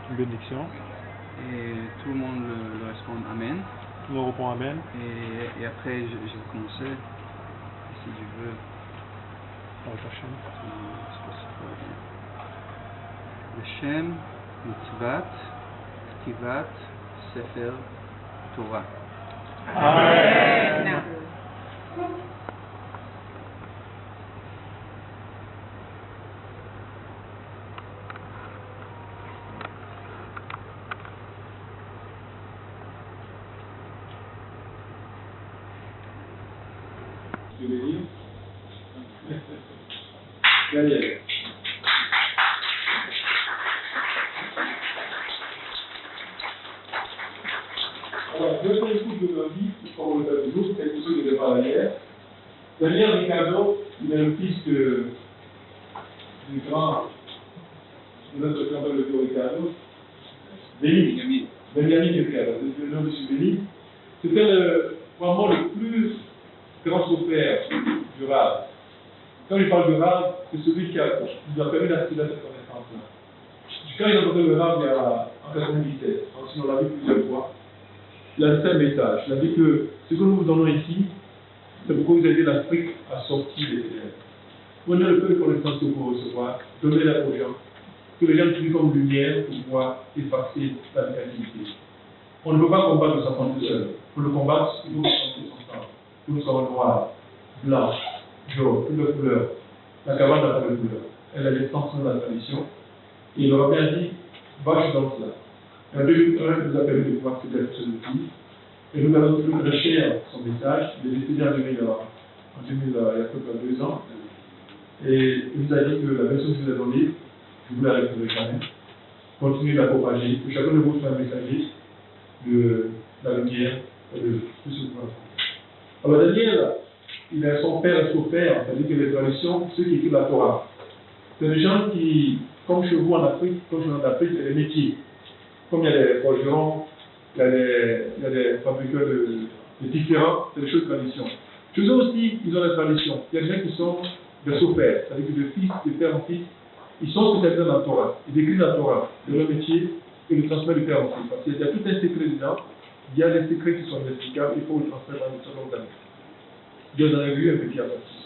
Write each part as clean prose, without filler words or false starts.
Une bénédiction. Et tout le monde le répond Amen. Tout le monde répond Amen. Et après, je vais commencer. Si tu veux. Hashem, Mitzvat, Ktivat, Sefer, Torah. Amen. Tu veux dire Daniel. Alors, deuxième écoute de nos vies, comme on le fait toujours, c'est quelque chose de départ hier. Daniel Ricardo, il est le fils du grand, de notre chanteur de Ricardo, Benjamin Ricardo, c'est le nom de ce Béni. C'était vraiment le plus grand souffert du Rav. Quand il parle du Rav, c'est celui qui nous a permis d'accéder à cette connaissance-là. Quand il a rencontré le Rav en 97, ensuite on l'a vu plusieurs fois, il a laissé un message. Il a dit que ce que nous vous donnons ici, c'est pour que vous aidiez l'Afrique à sortir des ténèbres. Prenez le peu de connaissances que vous recevoir, donnez-la aux gens, que les gens utilisent comme lumière pour pouvoir effacer la négativité. On ne peut pas combattre le serpent tout seul. Pour le combattre, il faut que nous soyons ensemble. Nous sommes noirs, blancs, jaunes, toutes les couleurs. La cabane n'a pas de couleur. Elle a l'extension de la tradition. Et il leur a bien dit, va dans cela. Et en 2001, il nous a permis de pouvoir accéder à ce outil. Et nous avons voulu prêcher son message. Il est décédé il y a peu près 2 ans. Et il nous a dit que la version que je vous ai donnée, je vous la récupérer jamais. Continuez de la propager, que chacun de vous soit un messager de la lumière et de tout ce qu'on a. Alors Daniel, il a son père et son père, c'est-à-dire que les traditions, ceux qui écrivent la Torah. C'est des gens qui, comme chez vous en Afrique, c'est des métiers. Comme il y a des forgerons, il y a des fabricants de différents, c'est des choses de tradition. Chez eux aussi, ils ont des traditions. Il y a des gens qui sont des sous-pères, c'est-à-dire que de fils, de père en fils, ils sont spécialisés dans la Torah. Ils écrivent la Torah, de leur métier, et le transmettent du père en fils. Parce qu'il y a tout un secret dedans. Il y a des secrets qui sont inexplicables, il faut le transmettre dans le second années. Dieu en a vu un petit aperçu.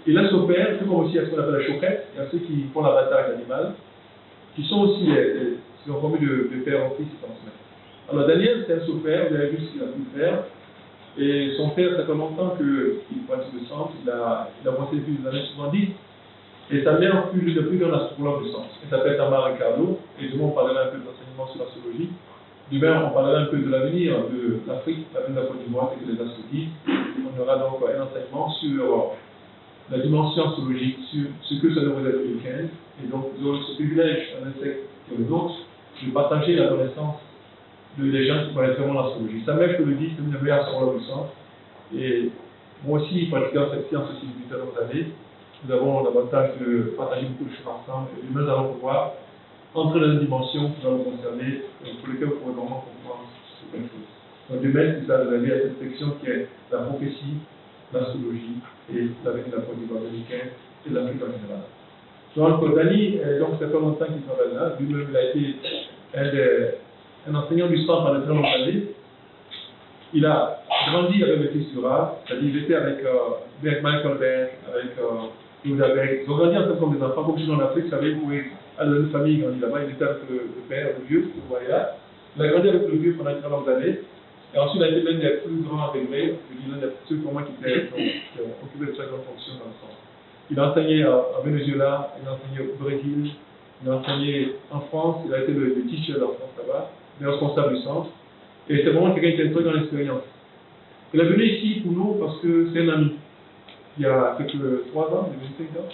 Et là, son père, tout comme aussi à ce qu'on appelle la choquette, il y a ceux qui font l'abattage d'animal, qui sont aussi qui ont formé de père en fils qui transmettent. Alors Daniel, c'est un sous-père, vous avez vu ce qu'il a pu faire. Et son père, ça fait longtemps qu'il pratique le centre, il a commencé depuis les années 70. Et sa mère fut l'une des plus grandes astrologues du centre. Elle s'appelle Tamara Ricardo, et demain on parlera un peu de l'enseignement sur l'astrologie. Demain on parlera un peu de l'avenir de l'Afrique, l'avenir de la Côte d'Ivoire, et de les astrologies. On aura donc un enseignement sur la dimension astrologique, sur ce que ça devrait être le week-end. Et donc nous aurons ce privilège, un insecte qui est le nôtre, de partager la connaissance des gens qui connaissent vraiment l'astrologie. Sa mère, je te le dis, c'est une des meilleures astrologues du centre. Et moi aussi, pratiquant cette science aussi depuis de longues années, nous avons l'avantage de partager beaucoup de choses ensemble et demain nous allons pouvoir entrer dans une dimension qui va nous concerner et pour laquelle vous pourrez vraiment comprendre certaines choses. Donc demain, c'est ça, vous avez à cette section qui est la prophétie, l'astrologie et l'avenir de la Côte d'Ivoire américaine et de l'Afrique en général. Donc Dani, donc ça fait longtemps qu'il travaille là, lui-même il a été un enseignant du centre pendant très longues années. Il a grandi avec le fils du Rav, c'est-à-dire il était avec Michael Beck, avec Judah Beck. Ils ont grandi ensemble comme des enfants, comme chez nous en Afrique, vous savez, où une famille grandit là-bas, il était avec le père, le vieux, vous voyez là. Il a grandi avec le vieux pendant très longues années. Et ensuite, il a été l'un des plus grands intégrés, je dis l'un des ceux pour moi qui ont occupé de chaque grande fonction dans le centre. Il a enseigné à Venezuela, il a enseigné au Brésil, il a enseigné en France, il a été le teacher en France là-bas, le responsable du centre. Et c'est vraiment quelqu'un qui a une très grande expérience. Il est venu ici pour nous parce que c'est un ami. Il y a quelques 3 ans, il y a 5 ans.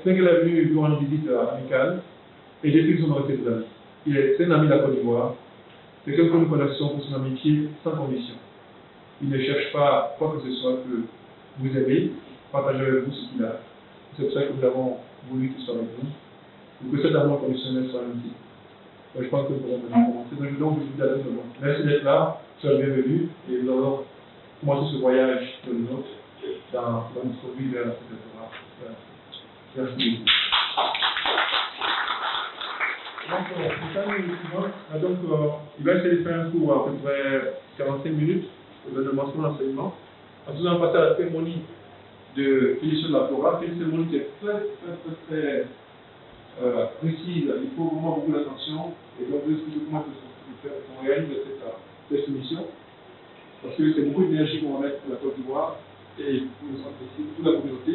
C'est qu'il est venu pour une visite amicale, et depuis qu'ils sont restés des amis. C'est un ami de la Côte d'Ivoire. C'est quelqu'un que nous connaissons pour son amitié sans condition. Il ne cherche pas quoi que ce soit que vous aimez, partagez avec vous ce qu'il a. C'est pour ça que nous avons voulu qu'il soit avec nous. pour que cet amour conditionnel soit limpide. Je pense que nous pourrons maintenant commencer. Donc, je vous dis à tout le monde. Merci d'être là, soyez bienvenus, et nous allons commencer ce voyage de nous dans notre vie vers l'architecture. Merci beaucoup. Donc, il va essayer de faire un cours à peu près 45 minutes de dimension d'enseignement. Ensuite, on va passer à la cérémonie de finition de la Torah. C'est une cérémonie qui est très précise. Il faut vraiment beaucoup d'attention. Et donc, je vais expliquer comment on réalise cette mission. Parce que c'est beaucoup d'énergie qu'on va mettre pour la Côte d'Ivoire et pour le centre ici, toute la communauté.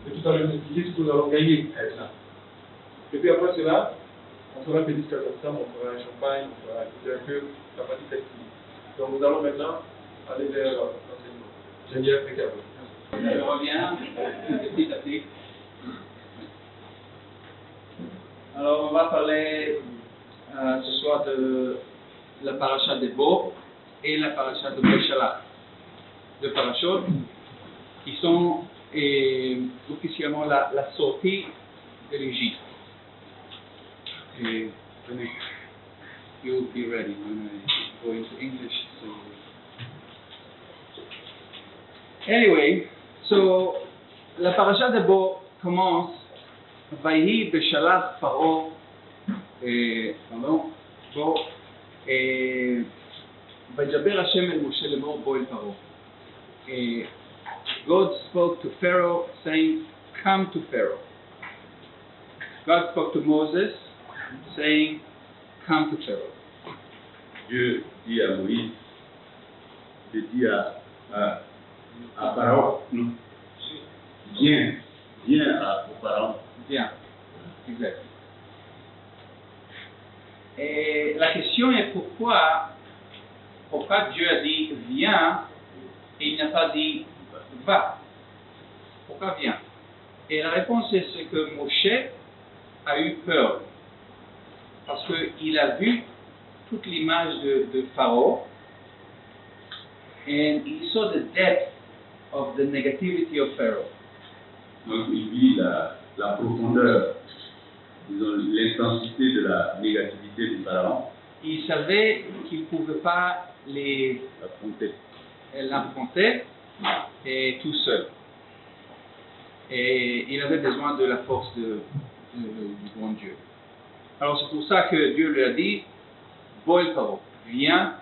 Et tout à l'heure, je vais expliquer ce que nous allons gagner avec ça. Et puis après cela, on fera un petit disque ensemble, on fera un champagne, on fera un peu la partie technique. Donc nous allons maintenant aller vers l'enseignement. J'aime bien impeccable. Je reviens petit à petit. Alors on va parler ce soir de la paracha de Bo et la paracha de Béchalah. Deux parachutes qui sont officiellement la sortie de l'Égypte. Et venez, you'll be ready when I go into English. So. Anyway, so la paracha de Bo commence Vaïhi Beshalach Paro, Bo, Vajaber Hashem el Moshe lemor Bo el Paro. God spoke to Pharaoh, saying, "Come to Pharaoh." God spoke to Moses, saying, "Come to Pharaoh." Dieu dit à Moïse, Dieu dit à Pharaon, viens au Pharaon. Bien, exact. Et la question est pourquoi Dieu a dit viens et il n'a pas dit va. Pourquoi viens? Et la réponse est ce que Moshe a eu peur. Parce qu'il a vu toute l'image de Pharaon and he saw the depth of the negativity of Pharaoh. Donc il vit la profondeur, disons l'intensité de la négativité du Pharaon. Il savait qu'il ne pouvait pas l'affronter tout seul. Et il avait besoin de la force du bon Dieu. Alors c'est pour ça que Dieu lui a dit, Boel Pharaon, viens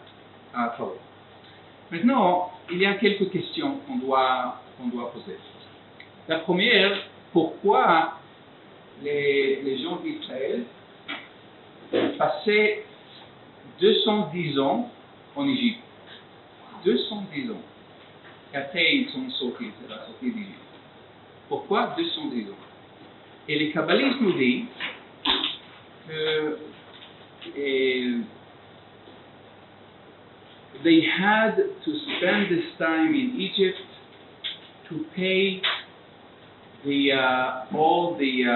à Pharaon. Maintenant, il y a quelques questions qu'on doit poser. La première, pourquoi les gens d'Israël passaient 210 ans en Égypte? 210 ans. Et après, ils sont sortis, c'est la sortie d'Égypte. Pourquoi 210 ans? Et les kabbalistes nous disent que they had to spend this time in Egypt to pay all the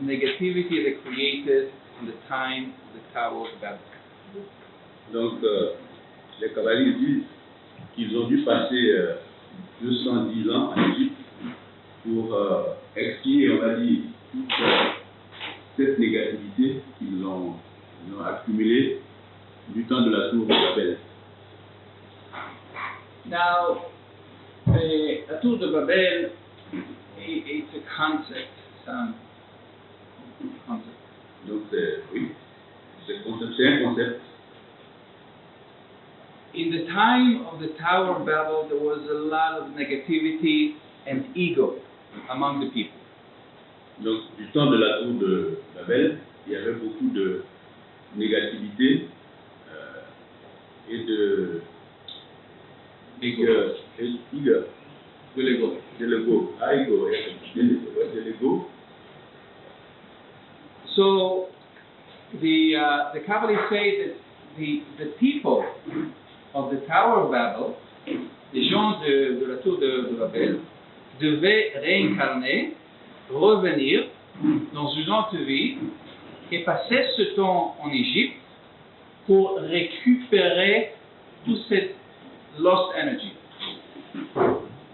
negativity they created in the time of the Tower of Babel. Donc, les kabbalistes disent qu'ils ont dû passer 210 ans en Égypte pour expier, on va dire, toute cette négativité qu'ils ont accumulée du temps de la tour de Babel. Now, la tour de Babel, it's a concept. It's a concept. Donc, c'est un concept. In the time of the Tower of Babel, there was a lot of negativity and ego among the people. Donc, du temps de la tour de Babel, il y avait beaucoup de négativité et de l'ego. So the Kabbalists say that the people of the Tower of Babel, les gens de la tour de Babel, devaient réincarner, revenir dans une autre vie et passer ce temps en Égypte pour récupérer toute cette lost energy.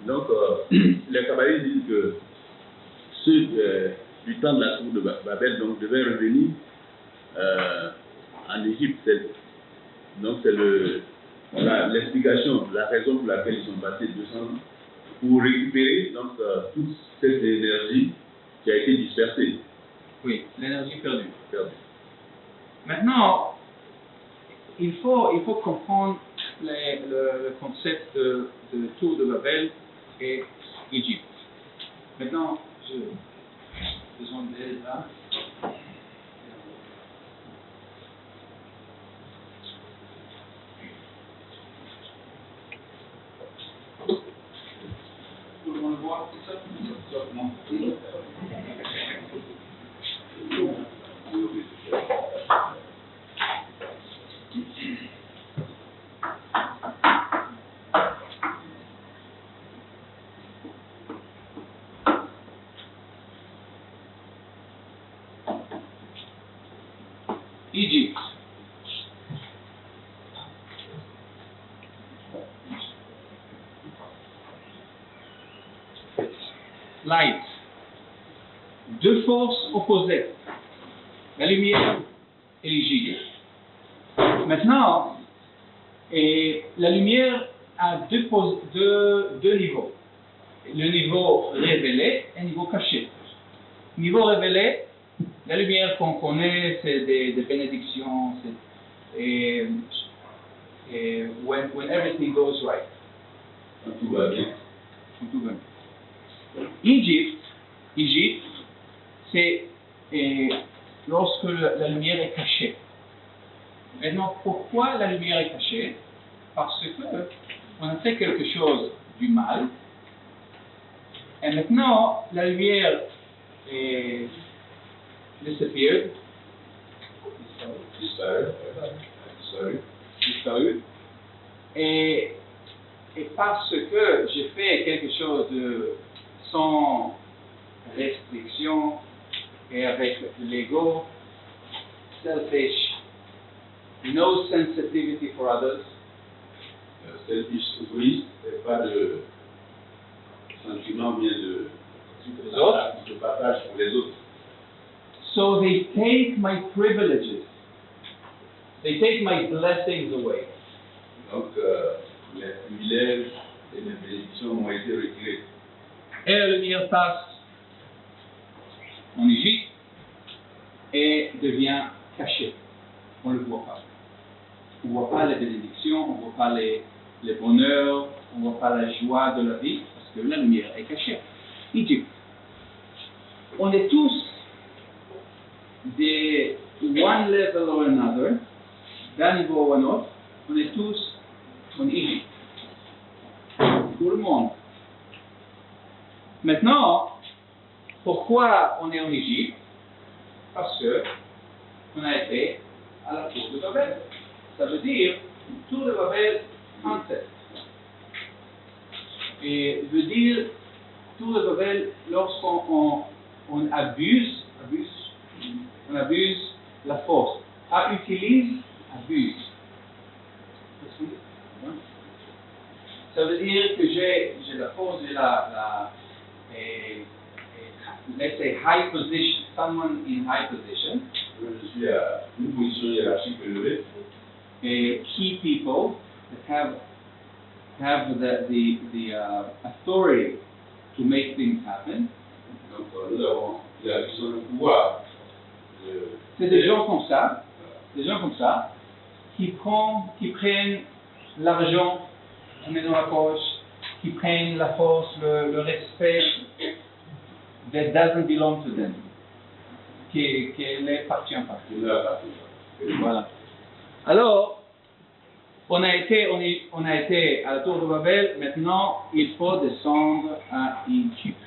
Donc, les kabbalistes disent que du temps de la tour de Babel, donc devait revenir en Égypte. Donc c'est l'explication, la raison pour laquelle ils sont passés 200 ans, pour récupérer donc, toute cette énergie qui a été dispersée. Oui, l'énergie perdue. Maintenant, il faut comprendre le concept de tour de Babel et Égypte. Maintenant, j'ai besoin d'aide là. Tout le monde voit tout ça? Non. Égypte. Light. Deux forces opposées, la lumière et les gilets. Maintenant, la lumière a deux niveaux. Le niveau révélé et le niveau caché. Niveau révélé, la lumière qu'on connaît, c'est des bénédictions, et when everything goes right. Quand tout va bien. Égypte, c'est lorsque la lumière est cachée. Maintenant, pourquoi la lumière est cachée? Parce que on a fait quelque chose du mal, et maintenant la lumière est disappeared, disparu, et parce que j'ai fait quelque chose sans restriction et avec l'ego, selfish, no sensitivity for others, Selfish, égoïste, et pas de sentiment bien de partage pour les autres. so they take my privileges, they take my blessings away. Donc, les privilèges et les bénédictions ont été retirés. Et la lumière passe en Égypte et devient cachée. On ne le voit pas. On ne voit pas les bénédictions, on ne voit pas les bonheurs, on ne voit pas la joie de la vie, parce que la lumière est cachée. Égypte. On est tous de one level or another, d'un niveau ou un autre, on est tous en Égypte. Tout le monde. Maintenant, pourquoi on est en Égypte? Parce que on a été à la tour de Babel. Ça veut dire tour de Babel en tête. Et veut dire tour de Babel lorsqu'on abuse la force. Utilise, abuse. Ça veut dire que j'ai la force, j'ai let's say high position, someone in high position. Je suis à une position hiérarchique élevée. Key people that have the authority to make things happen. Donc, nous avons la vision du pouvoir. C'est des gens comme ça, qui prennent l'argent, qui mettent dans la poche, qui prennent la force, le respect that doesn't belong to them, qui ne les appartient pas. Voilà. Alors, on a été à la tour de Babel, maintenant il faut descendre à Égypte.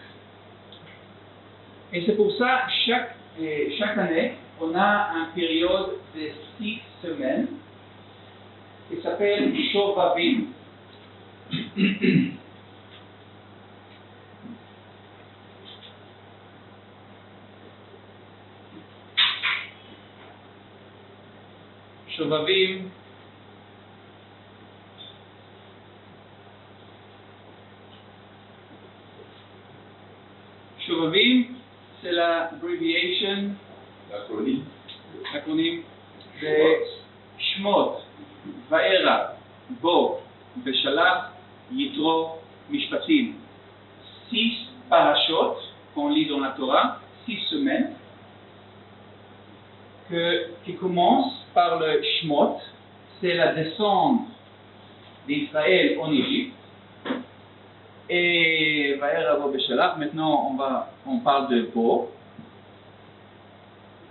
Et c'est pour ça, chaque année, on a une période de 6 semaines qui s'appelle Shovavim. Shovavim, c'est la l'abbreviation, l'acronyme de Shmot, Vaera, Bo, Beshalach, Yitro, Mishpatim. 6 parachutes qu'on lit dans la Torah, 6 semaines, qui commencent par le Shmot, c'est la descente d'Israël en Égypte. Et Vaera, Bo, Beshalach, maintenant on parle de Bo.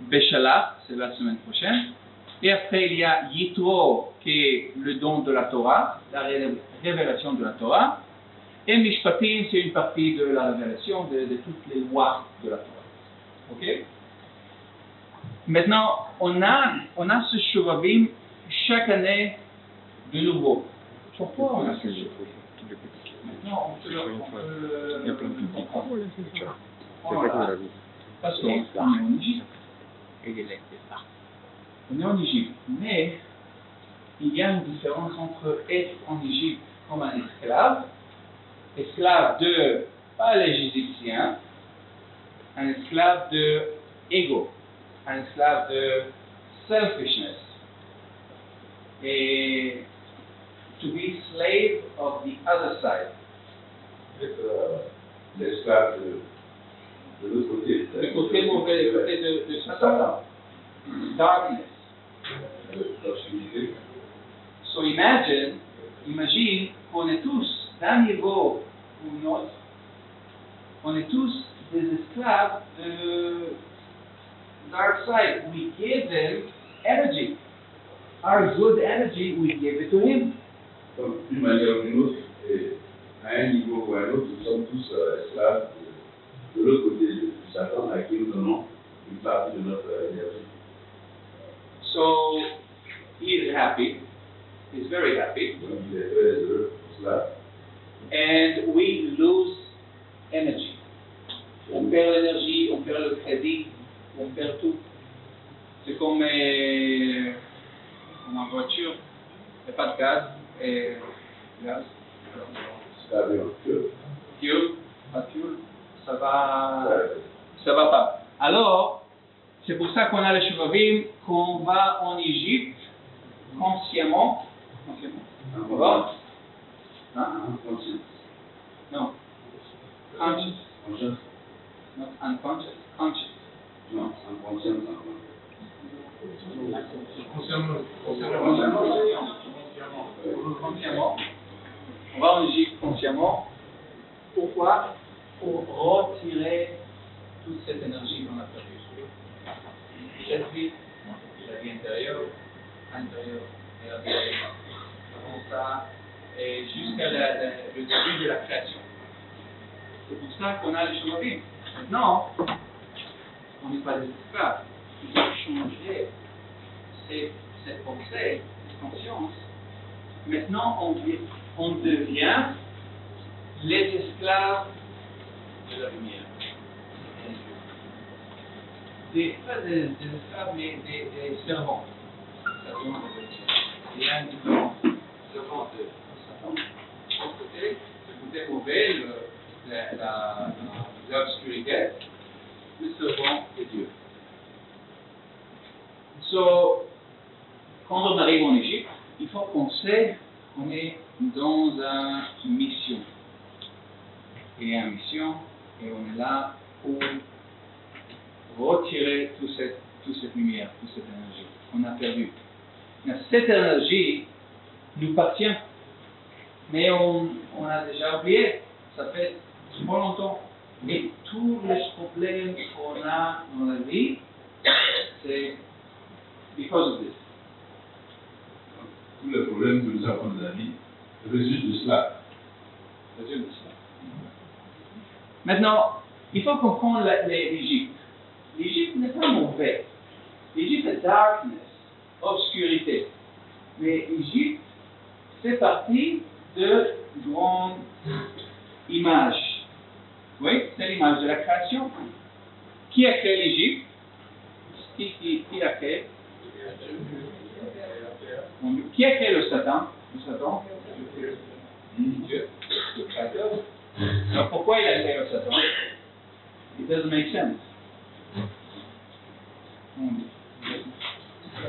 Beshalach, c'est la semaine prochaine. Et après, il y a Yitro, qui est le don de la Torah, la révélation de la Torah. Et Mishpatim, c'est une partie de la révélation de toutes les lois de la Torah. Ok? Maintenant, on a ce Shuvavim chaque année de nouveau. Pourquoi on a ce Shuvavim? Maintenant, on peut... Il y a plein de publics. Voilà. Parce qu'on est en Égypte. On est en Égypte, mais il y a une différence entre être en Égypte comme un esclave de, pas les Égyptiens, un esclave de ego, un esclave de selfishness, et to be slave of the other side. L'esclave de l'autre côté. Le côté mauvais, le côté de Satan. Darkness. L'obscurité. So imagine qu'on est tous d'un niveau ou un autre, on est tous des esclaves de dark side. We give them energy. Our good energy, we give it to him. Donc, d'une manière ou d'une autre, et à un niveau ou à un autre, nous sommes tous esclaves de l'autre côté du Satan à qui nous donnons une partie de notre énergie. So he is happy. He's very happy. Donc, il est très heureux pour cela. And we lose energy. On perd l'énergie, on perd le crédit, on perd tout. C'est comme en voiture, il n'y a pas de gaz et gaz. C'est-à-dire que Fuel, pas de fuel, ça va pas. Alors, c'est pour ça qu'on a les Shuvavim, qu'on va en Égypte consciemment. On va? Inconscient. Non. Conscious. Conscient. Not unconscious. Conscious. Non, inconscient. Consciemment. On va en Égypte consciemment. Pourquoi? Pour retirer toute cette énergie qu'on a perdue. Cette vie, la vie intérieure et la vie ailleurs. Comme ça, et jusqu'à le début de la création. C'est pour ça qu'on a les Shuvavim. Maintenant, on n'est pas des esclaves. Il faut changer cette pensée, cette conscience. Maintenant, on devient les esclaves de la lumière. Pas des esclaves, mais des servants. Il y a une différence. Servant de Satan. Le côté mauvais, l'obscurité, le servant de Dieu. So, quand on arrive en Égypte, il faut penser qu'on est dans une mission. Il y a une mission et on est là pour retirer toute cette lumière, toute cette énergie qu'on a perdue. Cette énergie nous appartient, mais on a déjà oublié, ça fait trop longtemps. Et tous les problèmes qu'on a dans la vie, c'est because of this. Tous les problèmes que nous avons dans la vie résultent de cela. Maintenant, il faut comprendre l'Égypte. L'Égypte n'est pas mauvais. L'Égypte est darkness, obscurité. Mais l'Égypte fait partie de grande image. Oui, c'est l'image de la création. Qui a créé l'Égypte? Qui a créé? Qui a créé le Satan? Le Satan? Dieu. Le créateur. Alors pourquoi il a créé le Satan? It doesn't make sense. Ça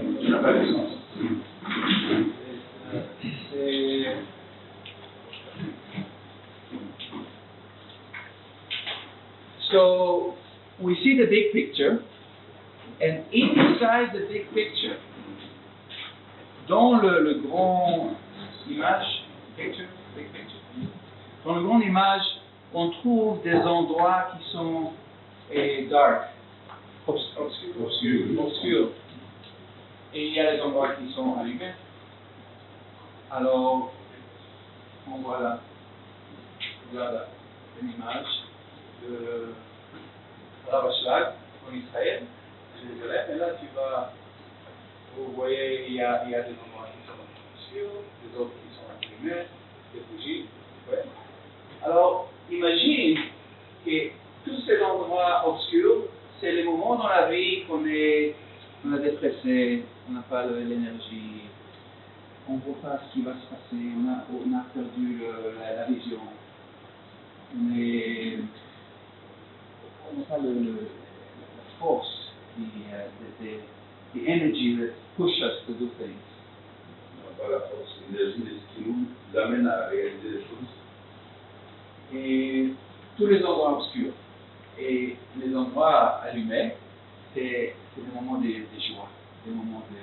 n'a pas de sens. So we see the big picture, and inside the big picture, dans le grand image, big picture, dans le grand image, on trouve des endroits qui sont dark, obscurs. Et il y a des endroits qui sont allumés. Alors, on voit là, voilà une image de Ravaschlag en Israël, Jérusalem, et là vous voyez, il y a des endroits qui sont obscurs, des autres qui sont allumés, des bougies. Ouais. Alors, imagine que tous ces endroits obscurs, c'est les moments dans la vie qu'on est dépressé, on n'a pas l'énergie, on ne voit pas ce qui va se passer, on a perdu la vision, on n'a pas la force, the energy that push us to do things. On n'a pas la force, l'énergie qui nous amène à réaliser les choses. Et tous les endroits obscurs et les endroits allumés, c'est des moments de joie, des moments de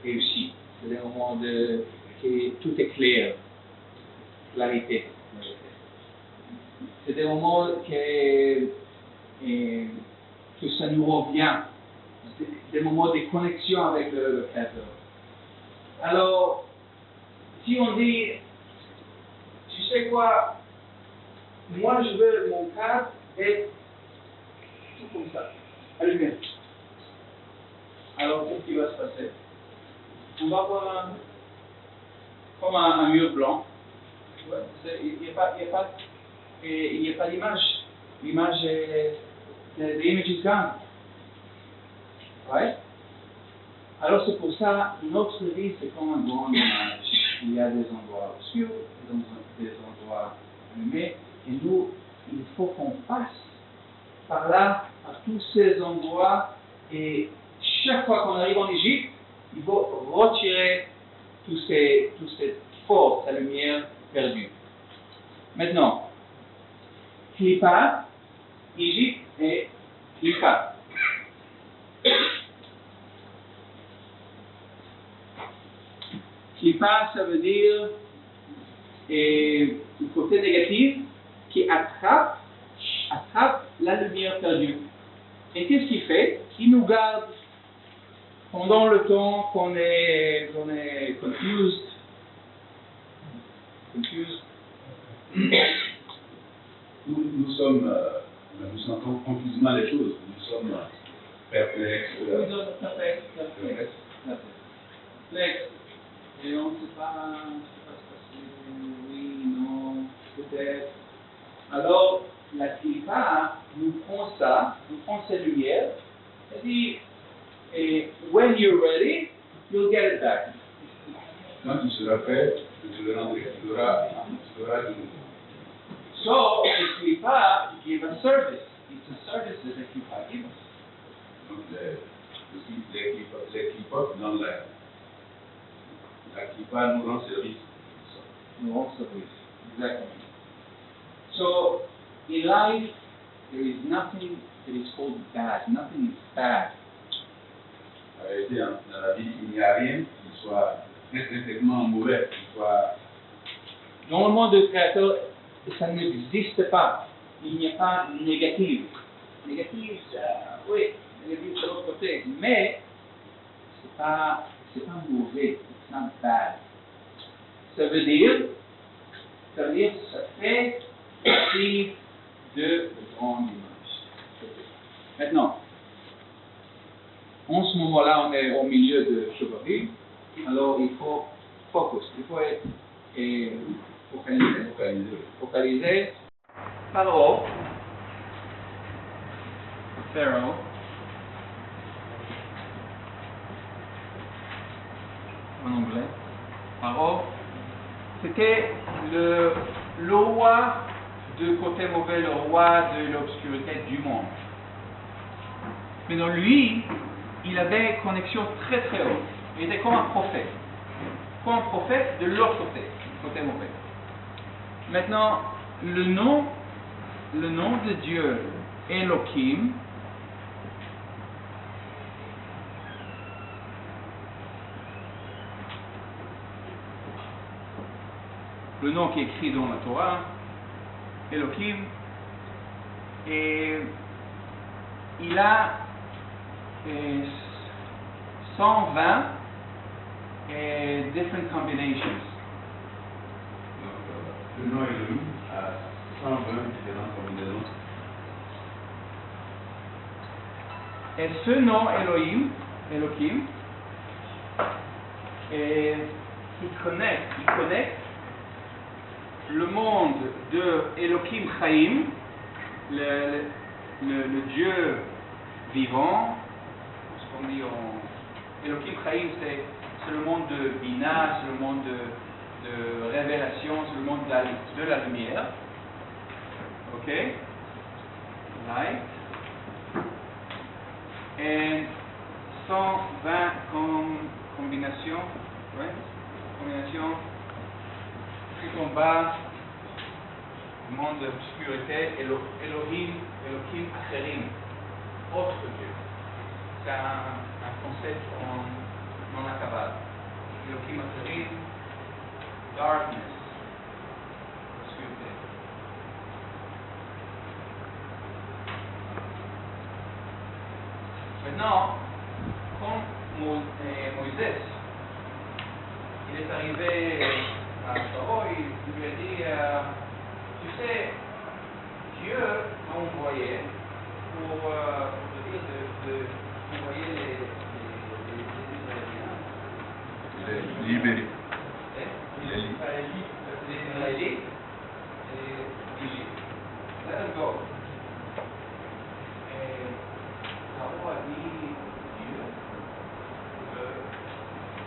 réussite, c'est des moments que tout est clair, clarité. C'est des moments que ça nous revient, des moments de connexion avec le Créateur. Alors, si on dit, tu sais quoi, moi je veux mon cadre être tout comme ça, allumé. Alors, qu'est-ce qui va se passer? On va avoir comme un mur blanc. Ouais, il n'y a pas d'image. L'image est. The image is gone. Right? Alors, c'est pour ça, notre vie, c'est comme un grand image. Il y a des endroits obscurs, des endroits allumés, et nous, il faut qu'on passe par là, à tous ces endroits, et chaque fois qu'on arrive en Égypte, il faut retirer toute cette force, la lumière perdue. Maintenant, Klippa, Égypte et Klippa. Klippa, ça veut dire le côté négatif qui attrape la lumière perdue. Et qu'est-ce qu'il fait? Il nous garde pendant le temps qu'on est confused. Nous sentons confusément les choses, nous sommes perplexes. Et on ne sait pas ce qui se passe, oui, non, peut-être. Alors, la Klippa nous prend cette lumière, et dit, when you're ready, you'll get it back. Quand tu seras prêt, tu le rendras, tu l'auras de nouveau. So, the Klippa give a service. It's a service that the Klippa gives us. Donc, les Klippa dans la Klippa nous rend service. Nous rend service. Exactly. So, in life, there is nothing that is called bad. Nothing is bad. En réalité, dans la vie, il n'y a rien qui soit intrinsèquement mauvais, qui soit. Dans le monde du Créateur, ça n'existe pas. Il n'y a pas négatif. Négatif, oui, négatif de l'autre côté. Mais, c'est pas mauvais. It's not bad. Ça veut dire que ça fait partie de grande image. Maintenant, en ce moment-là, on est au milieu de Chevalier, alors il faut focus, il faut être focalisé. Pharaon, en anglais, Pharaon, c'était le roi du côté mauvais, le roi de l'obscurité du monde. Maintenant, lui, il avait une connexion très très haute. Il était comme un prophète. Comme un prophète de l'autre côté mauvais. Maintenant, le nom de Dieu, Elohim, le nom qui est écrit dans la Torah, Elohim, et il a 120 different combinations. Le nom Elohim a 120 différentes combinaisons. Et ce nom Elohim, il connecte le monde de Elohim Chaim, le Dieu vivant, ce qu'on dit en Elohim Chaim, c'est le monde de Bina, c'est le monde de révélation, c'est le monde de la lumière. Ok? Light. Et 120 combinations. Ouais? Combinations. Tout en bas, le monde de l'obscurité, Elohim Acherim, autre Dieu. C'est un concept dans la Kabbale. Elohim Acherim, darkness, obscurité. Maintenant, quand Moïse, il est arrivé à Pharaon, il lui a dit, tu sais, Dieu m'a envoyé pour te dire d'envoyer les Israéliens. Libéré. Les Israélites et l'Égypte. Let them go. Et Pharaon a dit, Dieu,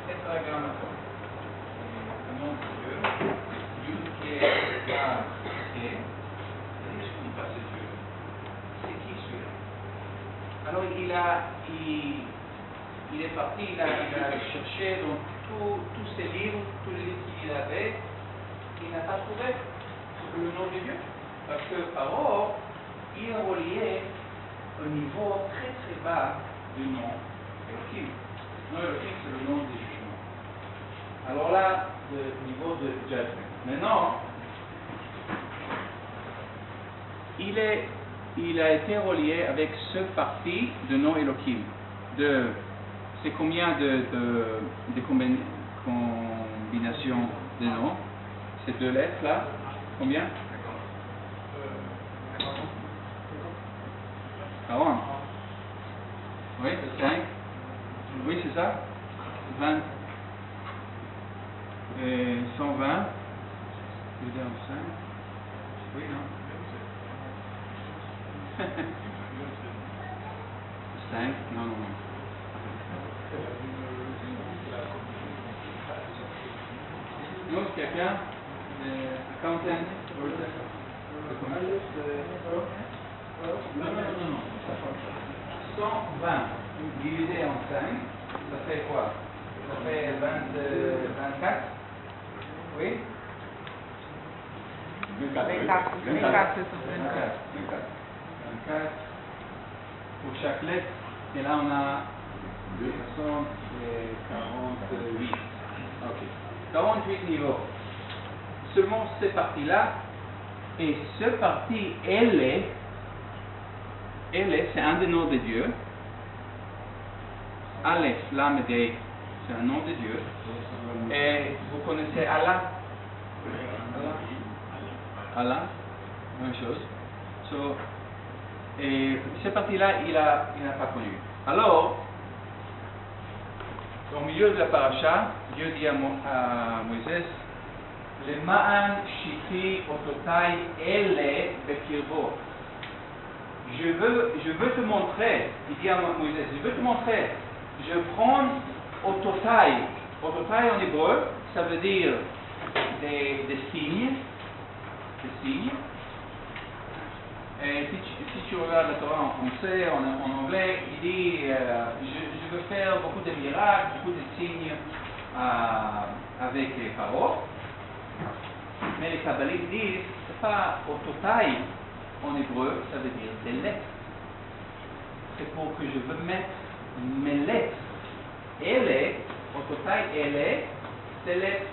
Tetragrammaton. Le nom de Dieu, Dieu qui est là, et je ne connais pas ce Dieu. C'est qui celui-là? Alors il est parti, il a cherché dans tous ses livres, tous les livres qu'il avait, il n'a pas trouvé le nom de Dieu. Parce que Pharaon, il a relié au niveau très très bas du nom Elohim. Le nom Elohim, c'est le nom du jugement. Alors là, le niveau de judgment. Maintenant, il a été relié avec ce parti de nom Elohim. C'est combien de combinations de noms? Ces deux lettres là? Combien? 40. Oui, c'est 5. Oui, c'est ça? 20. 120. Divisé en 5. Oui, non? 5. Non. Non, quelqu'un? Accountant? Non. 120 divisé en 5, ça fait quoi? Ça fait 24? Oui? 24, c'est ça. 24. Pour chaque lettre, et là on a 48. Ok. 48 niveaux. Seulement cette partie-là, et ce parti, elle est, c'est un des noms de Dieu. Aleph, Lam et Dei, c'est un nom de Dieu. Et vous connaissez Allah? Allah, même chose. Et cette partie-là, il n'a pas connu. Alors, au milieu de la paracha, Dieu dit à Moïse, le ma'an shiti ototai ele bekirbo. Je veux te montrer, il dit à Moïse, je veux te montrer, je prends ototai. Ototai en hébreu, ça veut dire des signes. Et si tu regardes la Torah en français, en anglais, il dit je veux faire beaucoup de miracles, beaucoup de signes avec les paroles. Mais les kabbalistes disent c'est pas autotai en hébreu, ça veut dire des lettres. C'est pour que je veux mettre mes lettres. Elle, autotai, elle, ces lettres,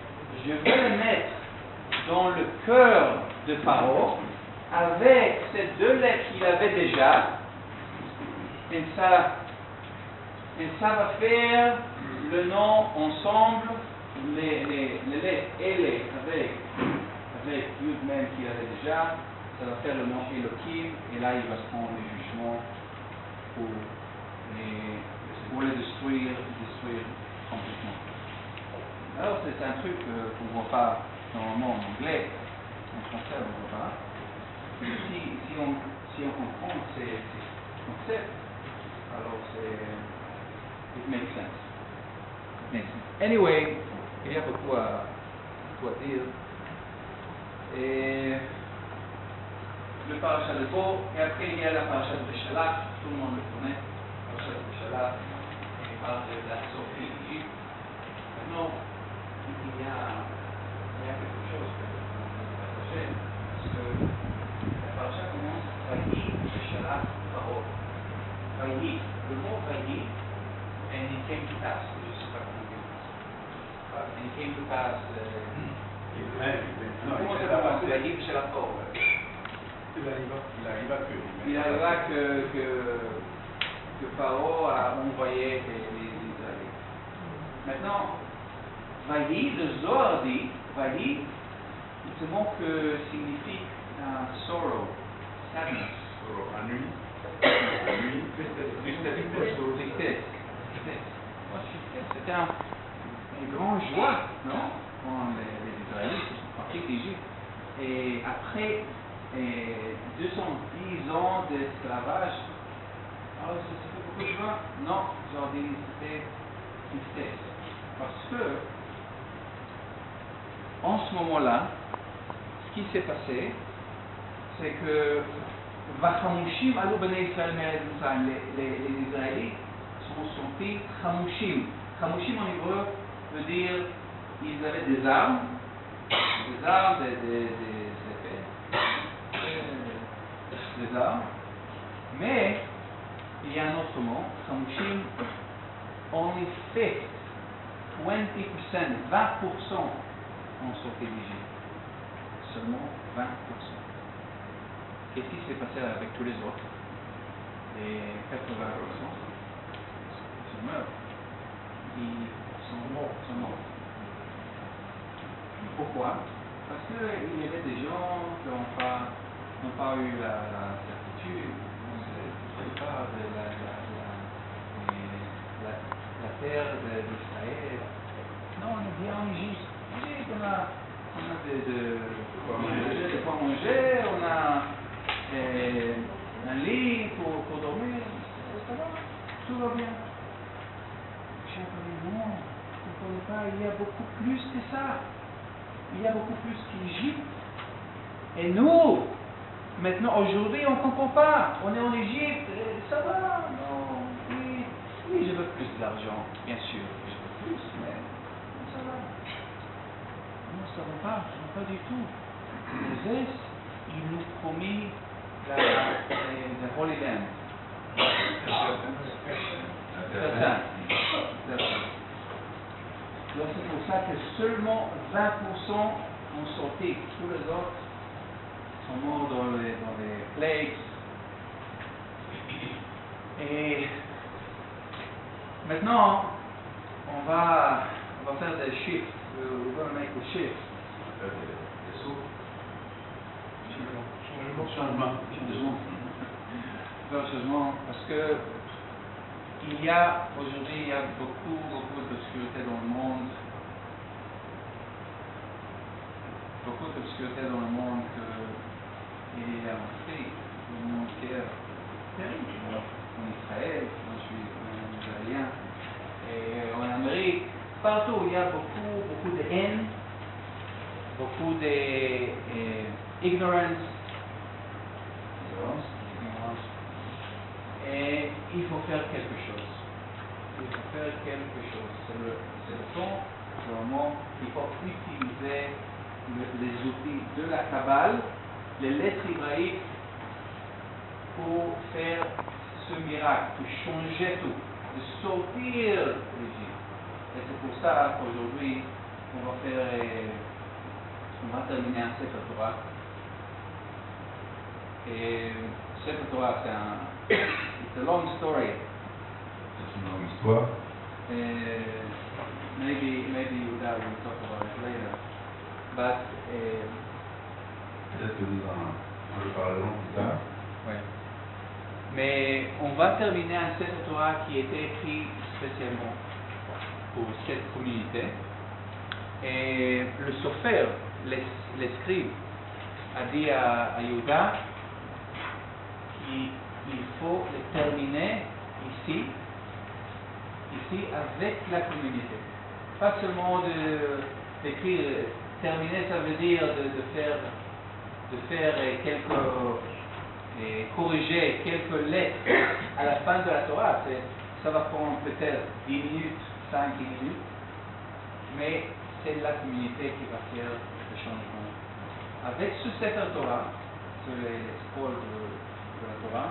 je veux les mettre dans le cœur de Pharaon avec ces deux lettres qu'il avait déjà, et ça va faire le nom ensemble, les lettres elle avec Yud même qu'il avait déjà, ça va faire le nom Elohim, et là il va se prendre le jugement pour les détruire complètement. Alors c'est un truc qu'on ne voit pas normalement en anglais, en français on ne voit pas. Si on comprend ces concepts, alors it makes sense. Anyway, il y a beaucoup à dire. Et le parachat de Bo, et après il y a la parachat de Shalach, tout le monde le connaît. La parachat de Shalach, il parle de la sortie d'Égypte. Maintenant, il y a quelque chose que on peut partager, parce que la parachat commence Vayi Shalach Paro. Vayi, le mot Vayi, and it came to pass, je ne sais pas comment dire. And it came to pass. Comment ça commence Vayi Shalach Paro? Il arriva que Pharaon a envoyé les Israélites. Maintenant, Vayi, le Zohar dit, Vayi, c'est un mot que signifie sorrow, sadness. C'était une grande joie, non? Quand les Israélites sont partis d'Égypte. Et après 210 ans d'esclavage, alors c'était beaucoup de joie? Non, aujourd'hui c'était tristesse. Parce que, en ce moment-là, ce qui s'est passé, c'est que Vachamushim alou bnei Israël me'eretz Mitzrayim, les Israélites sont sortis Chamushim. Chamushim en hébreu veut dire ils avaient des armes, des armes, mais il y a un autre mot, Chamushim, only 20% ont sorti d'Égypte. Seulement 20%. Qu'est-ce qui s'est passé avec tous les autres? Les 80% ils meurent. Ils sont morts. Pourquoi? Parce qu'il y avait des gens qui n'ont pas eu la certitude, pas de la terre d'Israël. Non, on est bien en Égypte. On a de quoi manger, on a un lit pour dormir, ça va, tout va bien. Chacun dit non, vous ne comprenez pas, il y a beaucoup plus que ça. Il y a beaucoup plus qu'Égypte. Et nous, maintenant, aujourd'hui, on ne comprend pas. On est en Égypte, ça va, non, oui, je veux plus d'argent, bien sûr, je veux plus, mais ça va. Non, ça ne va pas du tout. Moses, il nous promet la Holy Land. C'est ça. Donc c'est pour ça que seulement 20% ont sorti. Tous les autres sont morts dans les plagues. Et maintenant, on va faire des chiffres. We're going to make the shift. Changement. Parce que aujourd'hui, il y a beaucoup d'obscurité dans le monde. Beaucoup d'obscurité dans le monde qu'il y a en Afrique, dans le monde qui est terrible. En Israël, moi je suis israélien, et en Amérique, partout il y a beaucoup de haine, beaucoup d'ignorance. faire quelque chose. Il faut faire quelque chose. C'est le temps, le moment, il faut utiliser les outils de la Kabbale, les lettres hébraïques, pour faire ce miracle, pour changer tout, de sortir d'Égypte. Et c'est pour ça qu'aujourd'hui, on va terminer un Sefer Torah. Et Sefer Torah, it's a long story. C'est une longue histoire. Maybe Yehuda will talk about it later. But Peut-être que nous en reparlerons plus tard. ouais. Mais on va terminer un Sefer Torah qui était écrit spécialement pour cette communauté. Et le Sofer, l'escribe, a dit à Yehuda qu'il faut le terminer ici avec la communauté. Pas seulement d'écrire, terminer, ça veut dire de faire corriger quelques lettres à la fin de la Torah. Ça va prendre peut-être 10 minutes, 5-10 minutes, mais c'est la communauté qui va faire le changement. Avec ce Sefer Torah, sur les scrolls de la Torah,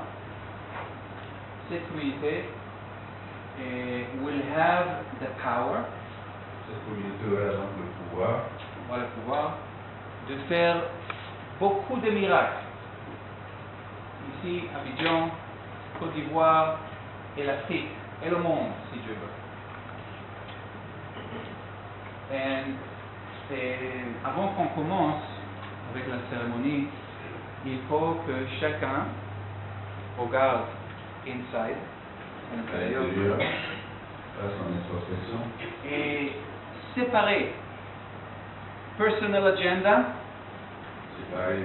cette communauté will have the power, Cette communauté aura donc le pouvoir de faire beaucoup de miracles. Ici, Abidjan, Côte d'Ivoire et l'Afrique et le monde, si Dieu veut. Et avant qu'on commence avec la cérémonie, il faut que chacun regarde inside, à l'intérieur, fasse son introspection. et séparer personal agenda, Séparer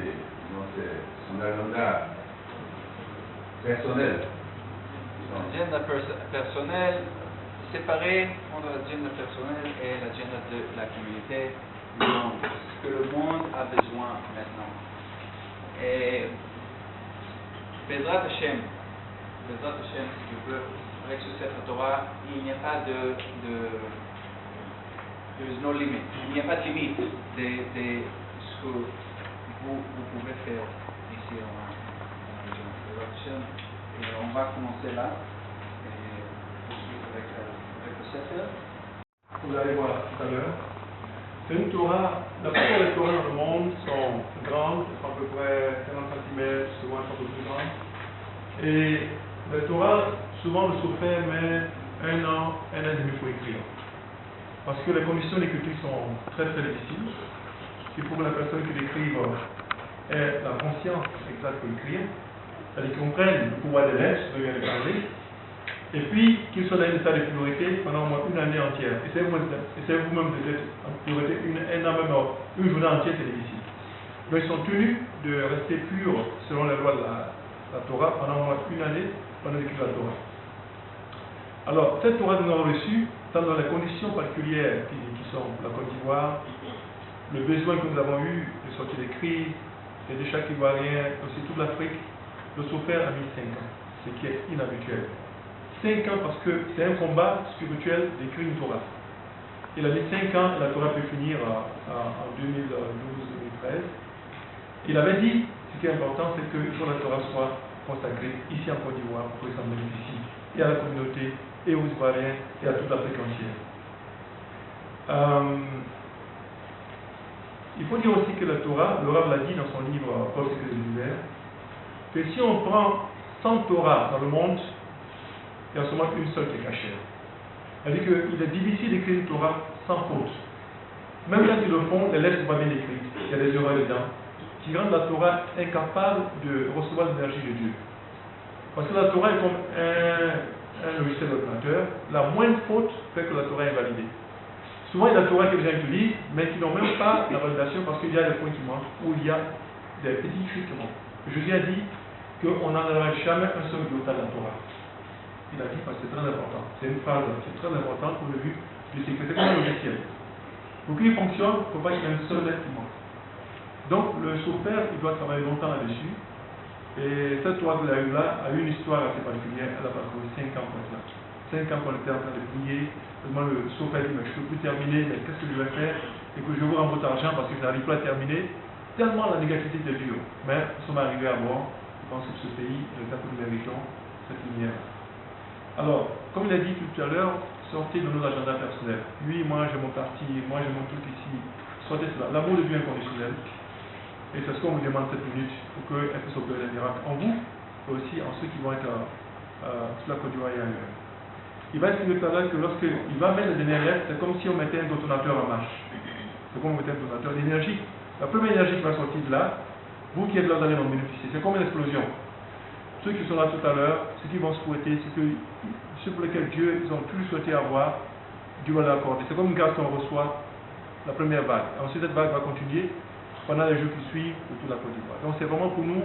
son agenda personnel. agenda personnel, séparer entre l'agenda personnel et l'agenda de la communauté, du monde, ce que le monde a besoin maintenant. Et Bezrat Hashem, si tu veux, avec ce Sefer Torah, il n'y a pas there is no limit. Il n'y a pas de limite de ce que vous pouvez faire ici en région. Bezrat Hashem. Et on va commencer là, et poursuivre avec le Sefer. Vous allez voir tout à l'heure. C'est une Torah, la plupart des Torahs dans le monde sont grandes, à peu près 40 cm, souvent un peu plus grandes. Et la Torah, souvent le Sofer met un an et demi pour écrire. Parce que les conditions d'écriture sont très très difficiles. Il faut que la personne qui l'écrive ait la conscience exacte pour écrire, c'est-à-dire qu'ils comprennent le pouvoir des lettres, je viens de parler, et puis qu'ils soient dans un état de pureté pendant au moins une année entière. Essayez-vous-même d'être en pureté une journée entière, c'est difficile. Donc ils sont tenus de rester purs selon les lois de la Torah pendant au moins une année pendant l'écriture de la Torah. Alors, cette Torah nous avons reçue dans les conditions particulières qui sont la Côte d'Ivoire, le besoin que nous avons eu de sortir des crises, et de chaque Ivoirien, aussi toute l'Afrique. Le Sofer a mis 5 ans, ce qui est inhabituel. 5 ans parce que c'est un combat spirituel d'écrire une Torah. Il a mis 5 ans et la Torah peut finir en 2012-2013. Il avait dit, ce qui est important, c'est qu'il faut que la Torah soit consacrée ici en Côte d'Ivoire pour que ça bénéficie et à la communauté, et aux Ivoiriens, et à toute l'Afrique entière. Il faut dire aussi que la Torah, le Rav l'a dit dans son livre Peuple de l'univers, que si on prend 100 Torahs dans le monde, il y a seulement une seule qui est cachée. C'est-à-dire qu'il est difficile d'écrire une Torah sans faute. Même quand ils le font, les lettres ne sont pas bien écrites, il y a des erreurs dedans, qui rendent la Torah incapable de recevoir l'énergie de Dieu. Parce que la Torah est comme un logiciel d'ordinateur, la moindre faute fait que la Torah est validée. Souvent, il y a la Torah que les gens utilisent, mais qui n'ont même pas la validation parce qu'il y a des points qui manquent, ou il y a des petits trucs qui manquent. Jésus a dit qu'on n'enlèvera jamais un seul iota de la Torah. Il a dit parce que c'est très important. C'est une phrase qui est très importante pour le but de sécurité comme un logiciel. Pour qu'il fonctionne, il ne faut pas qu'il y ait un seul lettre qui manque. Donc, le chauffeur, il doit travailler longtemps là-dessus. Et cette Torah que vous avez là a eu une histoire assez particulière. Elle a parcouru 5 ans pour cela. 5 ans qu'on était en train de prier. Seulement le sauf a dit, mais je ne peux plus terminer, mais qu'est-ce que je vais faire? Et que je vous rends votre argent parce que je n'arrive pas à terminer. Tellement la négativité était dure. Mais nous sommes arrivés à bord. Je pense que ce pays, le temps que nous méritons, cette lumière. Alors, comme il a dit tout à l'heure, sortez de nos agendas personnels. Lui, moi, j'ai mon parti, moi, j'ai mon truc ici. Sortez cela. L'amour de Dieu inconditionnel. Et c'est ce qu'on vous demande cette minute pour qu'elle puisse opérer des miracles en vous, et aussi en ceux qui vont être sur la Côte d'Ivoire et ailleurs. Il va expliquer tout à l'heure que lorsqu'il va mettre les dernières lettres, c'est comme si on mettait un détonateur en marche. C'est comme on mettait un détonateur d'énergie. La première énergie qui va sortir de là, vous qui êtes là, vous allez en bénéficier. C'est comme une explosion. Ceux qui sont là tout à l'heure, ceux qui vont souhaiter, ceux pour lesquels Dieu, ils ont toujours souhaité avoir, Dieu va leur accorder. C'est comme une grâce qu'on reçoit, la première vague. Ensuite, cette vague va continuer pendant les jours qui suivent pour toute la Côte d'Ivoire. Donc c'est vraiment pour nous,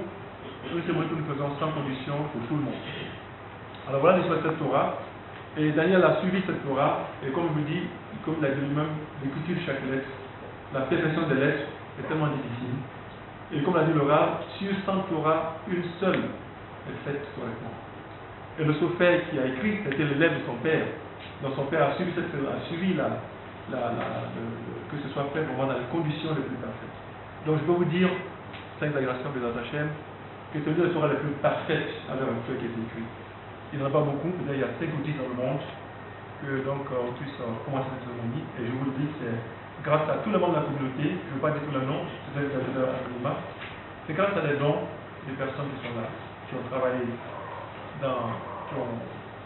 c'est vrai que nous faisons sans condition pour tout le monde. Alors voilà l'histoire de cette Torah. Et Daniel a suivi cette Torah, et comme je vous dis, comme il a dit lui-même, l'écriture de chaque lettre, la perfection des lettres est tellement difficile. Et comme l'a dit le Rav, sur 100 Torah, une seule est faite correctement. Et le Sophère qui a écrit, c'était l'élève de son père. Donc son père a suivi que ce soit fait vraiment dans les conditions les plus parfaites. Donc je peux vous dire, sans exagération de Hashem, que celui-là sera la plus parfaite à l'heure actuelle qui est écrit. Il n'y en a pas beaucoup, peut-être il y a 5 ou 10 dans le monde, que donc on puisse commencer cette cérémonie. Et je vous le dis, c'est grâce à tous les membres de la communauté, je ne veux pas dire tous les noms, c'est c'est grâce à des dons des personnes qui sont là, qui ont travaillé, qui ont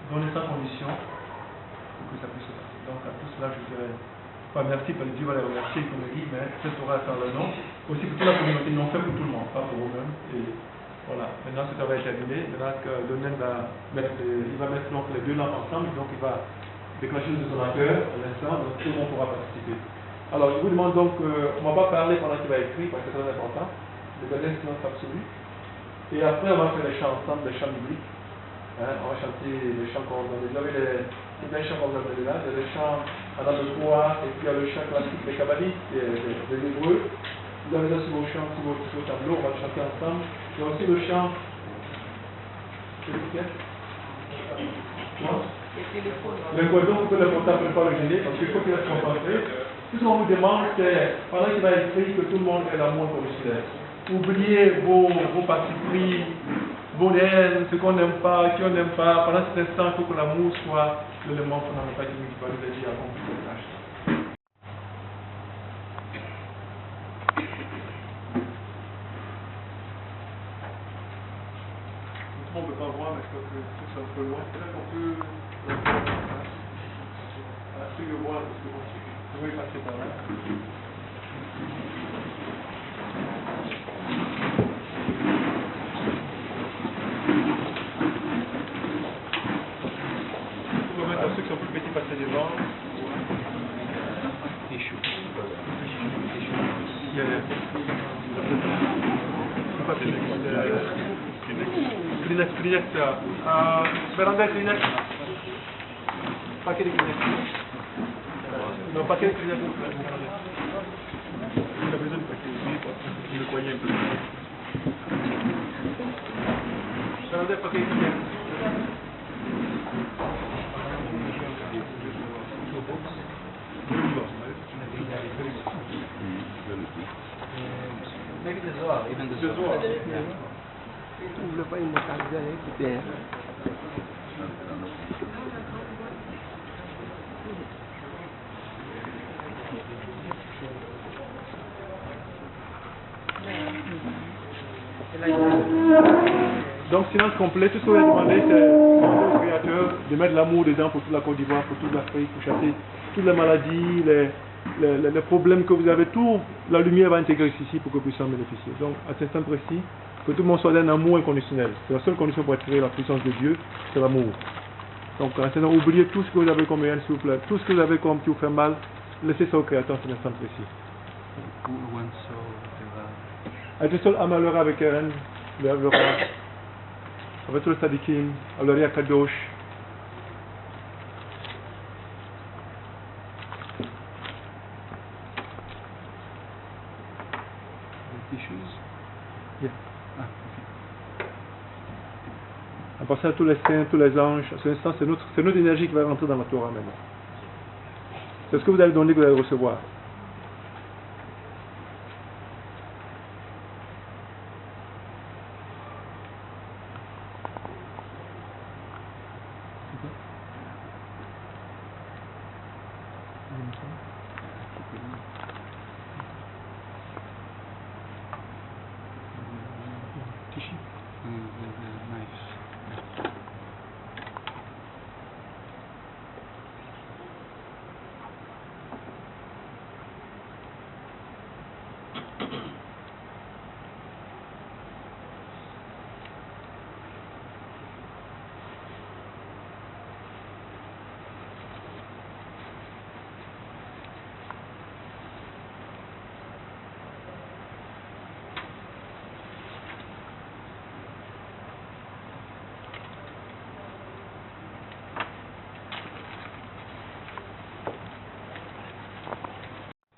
donné sans condition pour que ça puisse se passer. Donc à tout cela, je dirais pas merci parce que Dieu va les remercier, comme il dit, mais cette Torah est leur nom. Aussi pour toute la communauté, ils l'ont fait pour tout le monde, pas pour eux-mêmes. Et voilà, maintenant ce travail est terminé. Maintenant que Lionel va mettre donc les deux lampes ensemble, donc il va déclencher le détonateur à l'instant, donc tout le monde pourra participer. Alors je vous demande donc, on ne va pas parler pendant qu'il va écrire, parce que c'est très important, de garder un silence absolu. Et après on va faire les chants ensemble, les chants bibliques. Hein, on va chanter les chants coordonnés. Vous avez les chants coordonnés là, il y a les chants à la de Torah, et puis il y a le chant classique des kabbalistes, des hébreux. Vous avez là sur vos chants, sur vos tableaux, on va le chanter ensemble. Il y a aussi le chant. Le cordon, vous pouvez le portable ne pas le gêner, parce qu'il faut qu'il reste concentré. Tout ce qu'on vous demande, c'est, pendant qu'il va écrire, que tout le monde ait l'amour conditionnel. Oubliez vos partis pris, vos haines, ce qu'on n'aime pas, qui on n'aime pas. Pendant cet instant, il faut que l'amour soit l'élément fondamental qui va nous aider à accomplir cette tâche. On ne peut pas voir, mais je crois que c'est un peu loin. Peut-être qu'on peut. Ceux qui voient, parce que vous pouvez passer par là. Vous pouvez mettre à ceux qui sont plus petits passer devant. C'est chaud. Il y a Kleenex, Véranda Kleenex. Paquet de Kleenex. Non, paquet de Kleenex. Il a besoin de paquet aussi, il le croyait un peu. Véranda, paquet de Kleenex. Maybe the Zohar, even the Zohar. On ne voulait pas immortaliser avec écoutez. Donc silence complet, tout ce que vous avez demandé, c'est au Créateur de mettre l'amour dedans pour toute la Côte d'Ivoire, pour toute l'Afrique, pour chasser toutes les maladies, les problèmes que vous avez, tout, la lumière va intégrer ici pour que vous puissiez en bénéficier. Donc à cet instant précis, que tout le monde soit d'un amour inconditionnel. C'est la seule condition pour attirer la puissance de Dieu, c'est l'amour. Donc à cet instant, oubliez tout ce que vous avez comme haine, s'il vous plaît, tout ce que vous avez comme qui vous fait mal, laissez ça au Créateur à cet instant précis. Être seul à malheur avec Eren, le roi, avec tous les sadikim, Aloria Kadosh. Tissues? Yeah. Ah, okay. En pensant à tous les saints, tous les anges, à ce instant, c'est notre énergie qui va rentrer dans la Torah maintenant. C'est ce que vous allez donner que vous allez recevoir.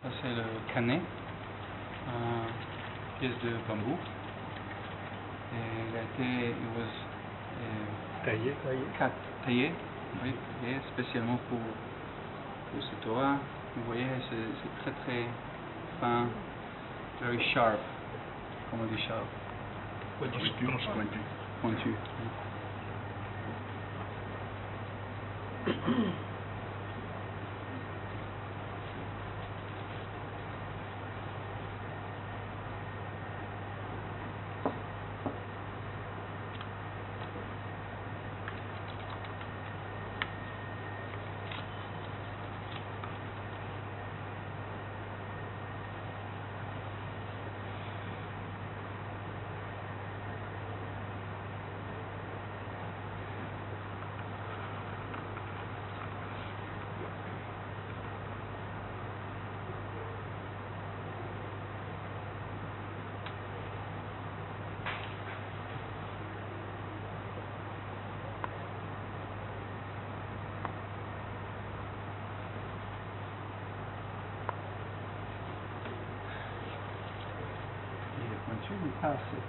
Ça c'est le canet, pièce de bambou. Et il a été, Taillé. taillé, oui, taillé spécialement pour ce Torah. Vous voyez, c'est très très fin, very sharp, comment on dit sharp? Pointu. Pointu, mais pas assez.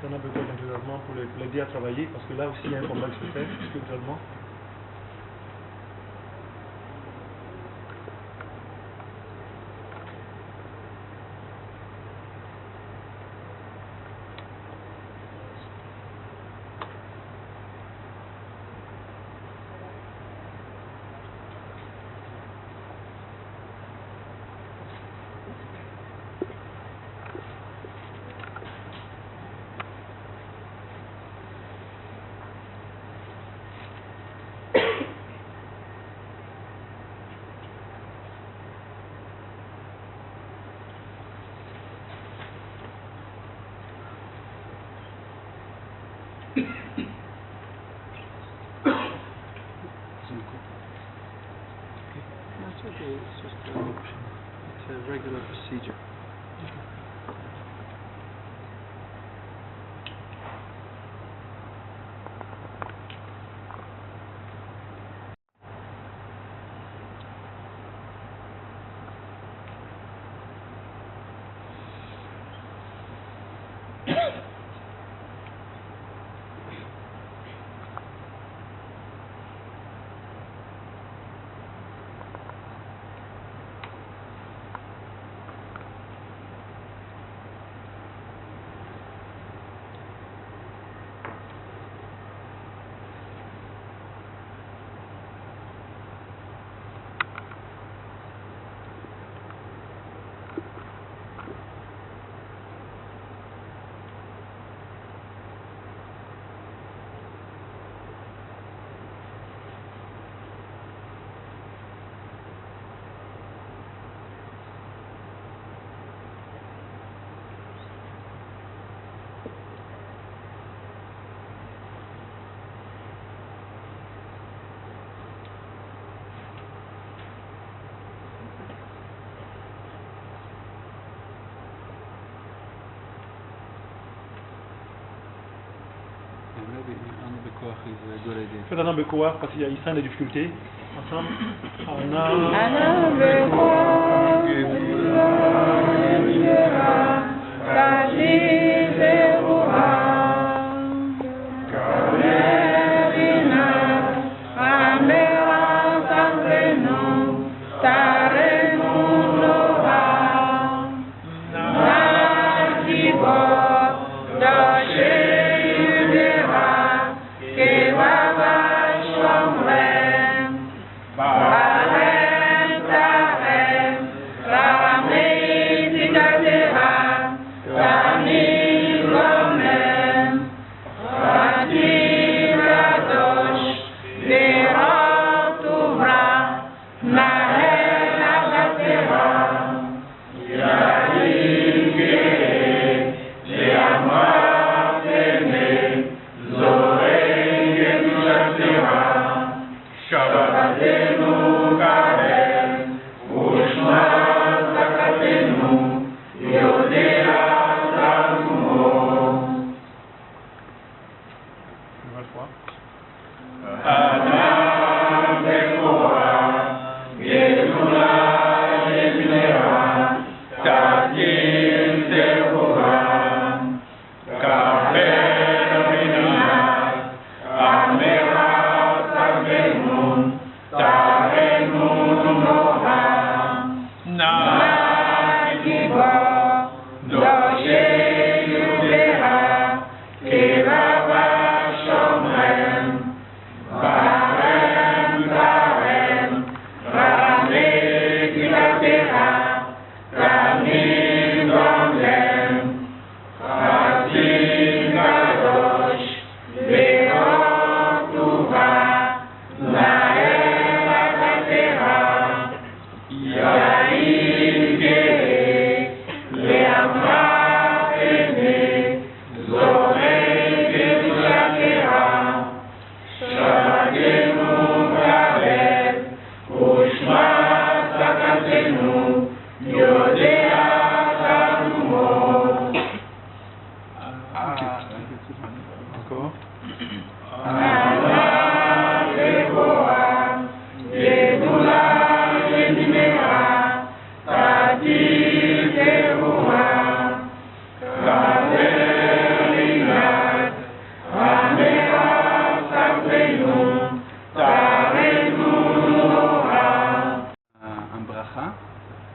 On a besoin d'environnement pour l'aider à travailler, parce que là aussi il y a un combat qui se fait spirituellement. That's okay, it's just it's a regular procedure. Faites un bekoar parce qu'il y a Israël des difficultés. Ensemble.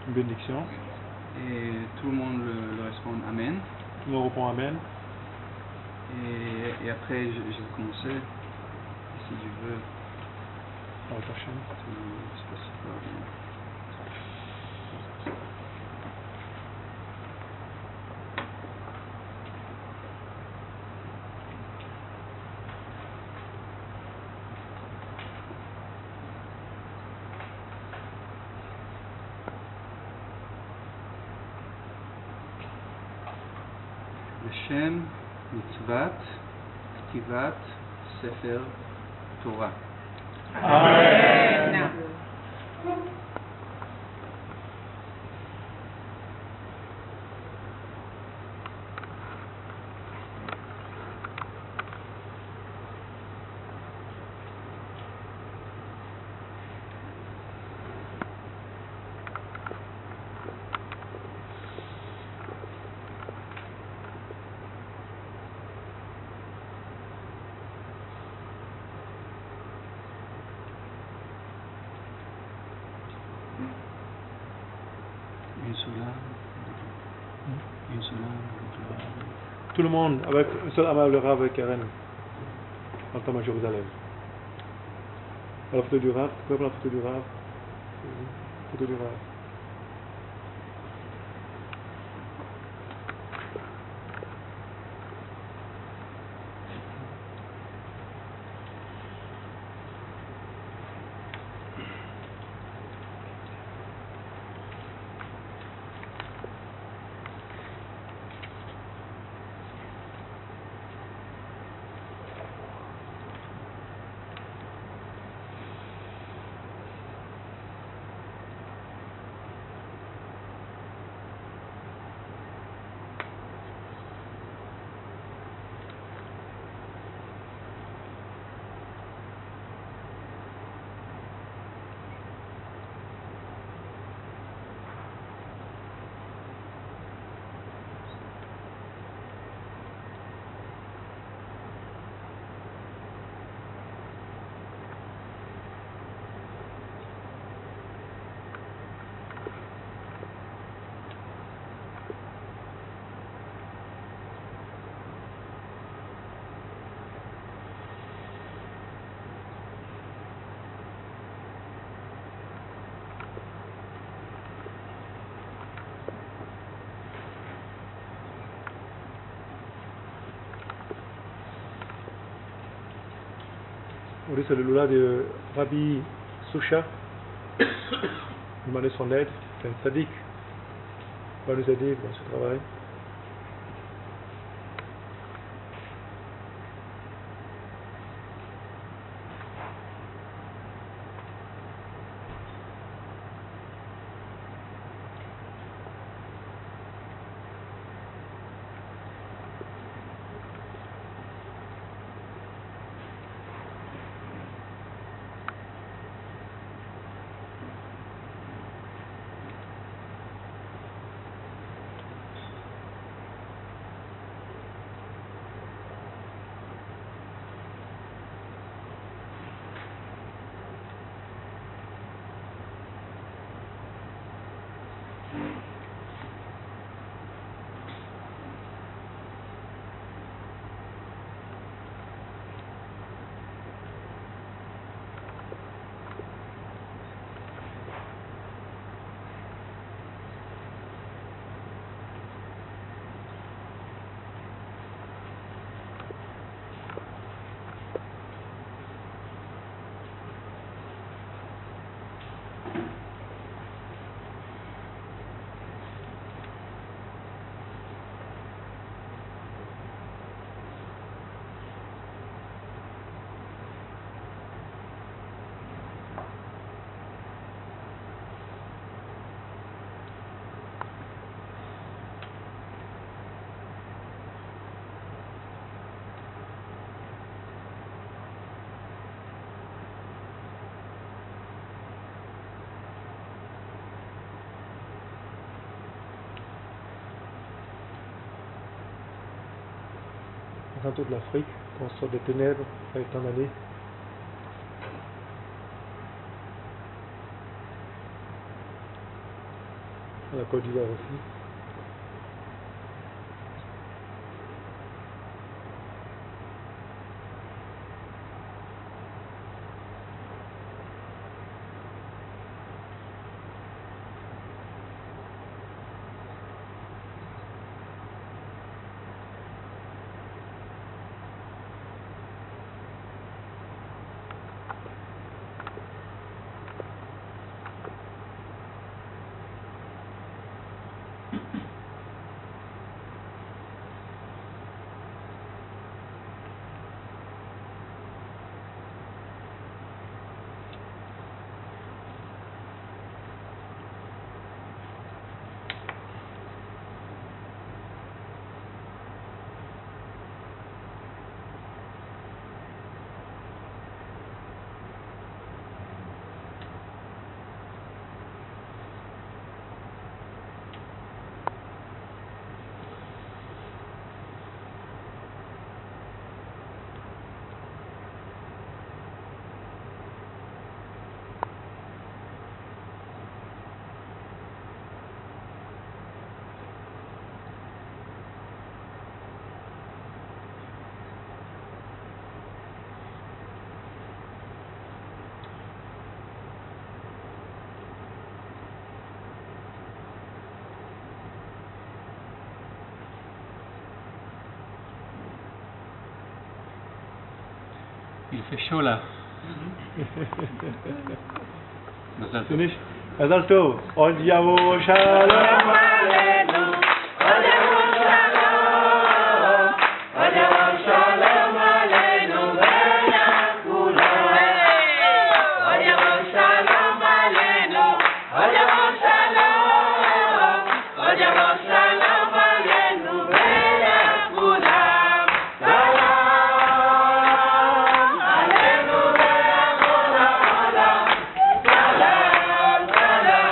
Une bénédiction. Et tout le monde le répond Amen. Tout le monde répond Amen. Et après, je vais commencer. Si tu veux. Avec la chaîne. Shem Mitzvat Ktivat Sefer Torah. Amen. Tout le monde avec un seul amalera avec Karen. Entame à Jérusalem. À la photo du Rav, tu peux prendre la photo du Rav. Photo du Rav. Aujourd'hui, c'est le Lula de Rabbi Susha. Il demandait son aide. C'est un sadique. Il va nous aider dans ce travail. Dans toute l'Afrique, qu'on sort des ténèbres avec tant d'années. La Côte d'Ivoire aussi. Il fait chaud là. Finish. Mazal Tov. Od Yavo Shalom Aleinu. Od Yavo Shalom. Od Yavo Shalom Aleinu ve'lakulam. Od Yavo Shalom Aleinu. Od Yavo Shalom. Od Yavo Shalom Aleinu ve'lakulam. Salam Aleinu ve'lakulam. Salam, salam, salam.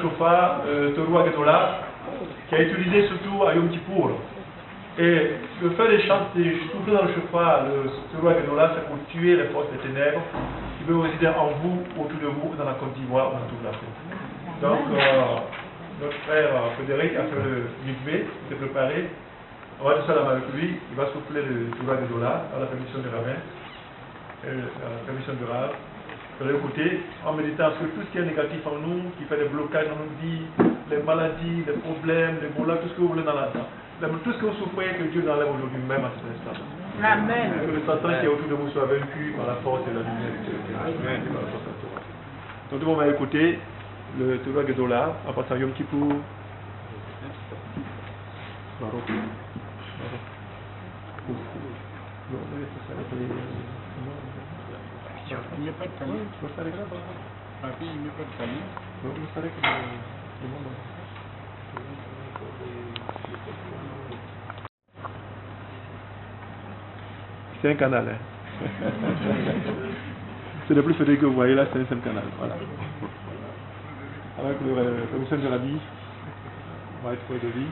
chauffard, Teruah Gedolah, qui est utilisé surtout à Yom Kippour. Et le fait de chanter, souffler dans le chauffard, le Teruah Gedolah, c'est pour tuer les forces des ténèbres qui peuvent résider en vous, autour de vous, dans la Côte d'Ivoire, dans toute l'Afrique. Donc, notre frère Frédéric a fait le mikvé, il s'est préparé. On va tout ça avec lui, il va souffler le Teruah Gedolah à la permission du rabbin, à la permission du rabbin. De l'autre côté, en méditant sur tout ce qui est négatif en nous, qui fait des blocages dans nos vies, les maladies, les problèmes, les mots-là, tout ce que vous voulez dans la tout ce que vous souffrez, que Dieu enlève aujourd'hui même à cet instant. Amen. Que le Satan qui est autour de vous soit vaincu par la force de la lumière. Amen. Donc, on va écouter le Teruah Gedolah en passant Yom Kippour. Il n'y a pas de camion. Ah oui, il n'y a pas de camion. C'est un canal. Hein. C'est le plus fédé que vous voyez là, c'est un seul canal. Voilà. Avec le commissaire de Rabbi, on va être de vie.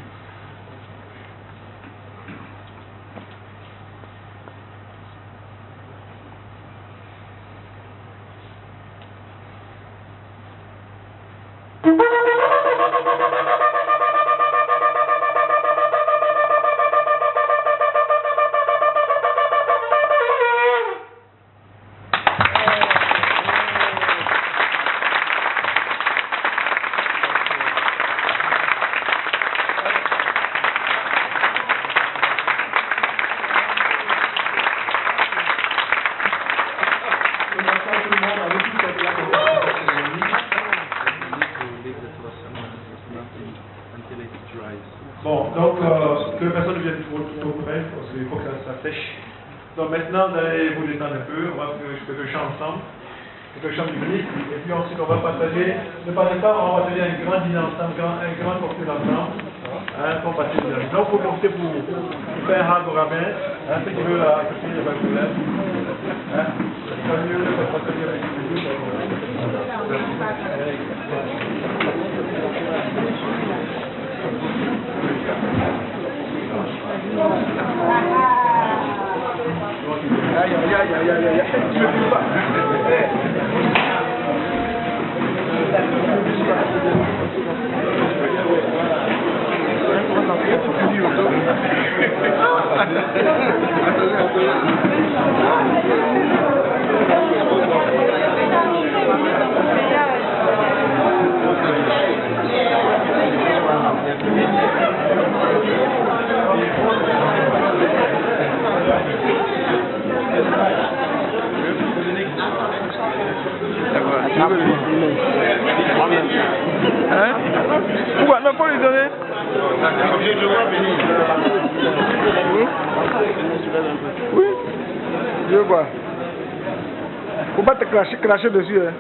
Bon, donc que personne ne vienne trop près, parce qu'il faut que ça sèche. Donc maintenant, vous allez vous détendre un peu, on va faire le chant ensemble, le chant biblique, et puis ensuite on va partager, ne parlez pas, on va partager un grand dîner ensemble, un grand cocktail ensemble, pour passer le dernier. Donc vous profitez pour faire un hard au rabbin, ceux qui veulent acheter les balcons, c'est mieux de partager avec les Aïe, aïe, aïe, aïe, aïe, aïe, tu le dis pas. Hein? Pourquoi? Non, pas lui donner. Oui. Je vois. Faut pas te cracher dessus. Hein.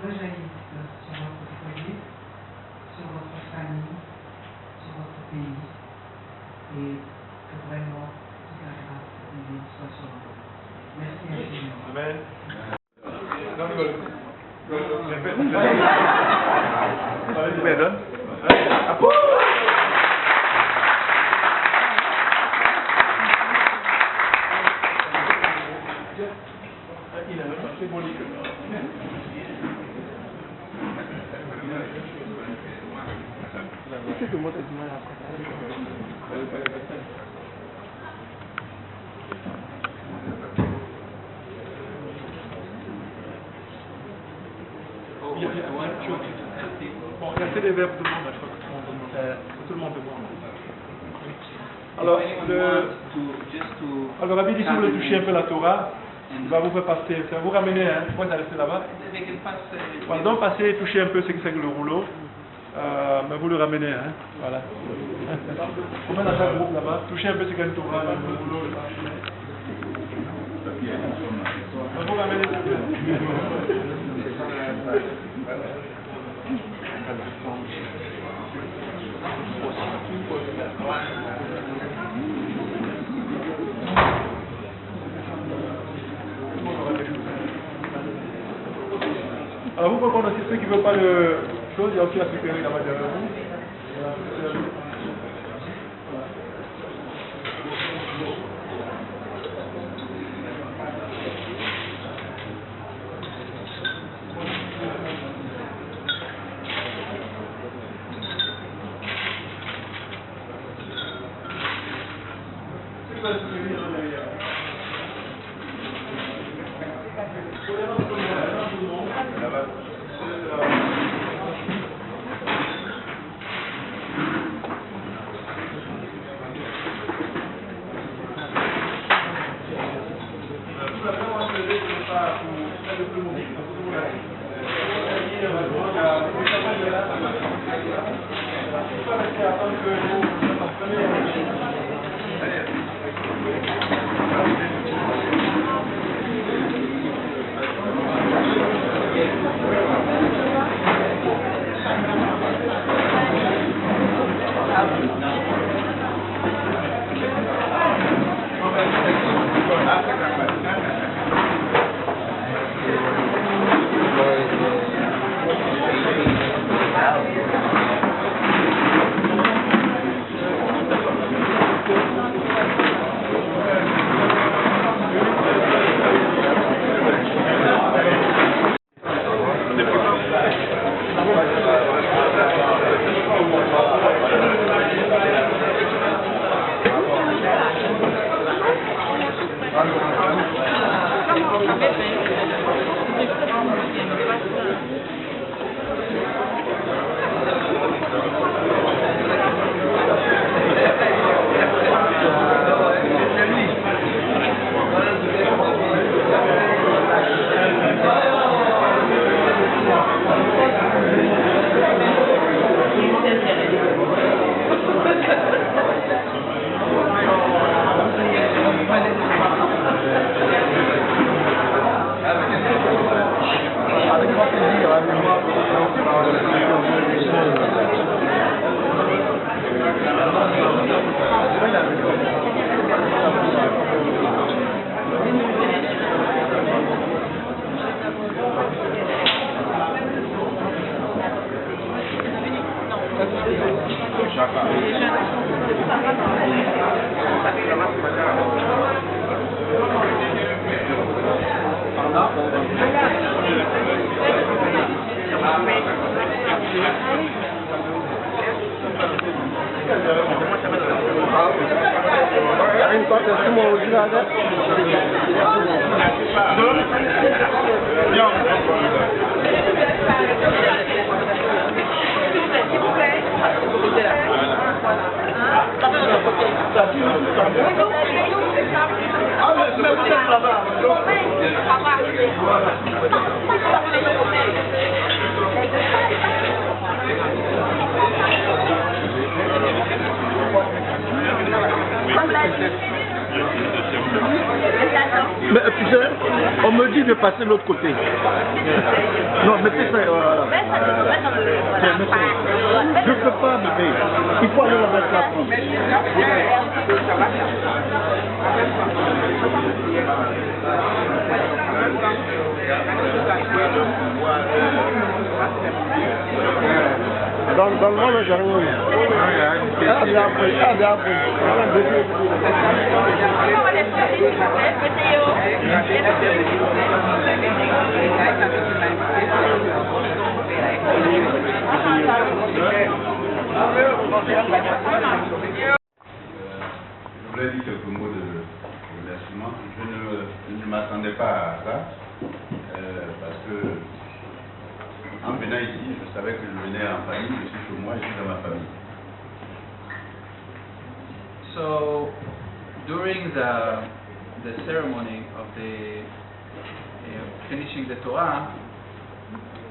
rejaillisse sur votre foyer, sur votre famille, sur votre pays, et que vraiment toute la grâce divine soit sur vous. Merci infiniment. Amen. Ese tu moto es mala. Bon, regardez les verbes de monde, je crois que tout le monde demande. Alors, alors Rabbi dit si vous voulez toucher un peu la Torah, il va vous faire passer, ça va vous ramener, hein, je crois que ça rester là-bas. Voilà, donc passez, touchez un peu ce que c'est que le rouleau, mais vous le ramenez, hein, voilà. On met dans chaque groupe là-bas, touchez un peu ce qu'est le Torah, le rouleau, le parchemin. Vous ramenez ce que alors vous pouvez prendre aussi ceux qui ne veulent pas le chose, il y a aussi la supérieure là-bas derrière vous. tu sais, on me dit de passer de l'autre côté. Non, mettez ça. Voilà. Je peux pas, bébé. Il faut aller la mettre là. Dans le monde, j'ai rien. Je voulais dire quelques mots de l'instrument. Je ne m'attendais pas à ça, parce que en venant ici, je savais que je venais en famille, je suis chez moi, je suis dans ma famille. So, during the ceremony of the finishing the Torah,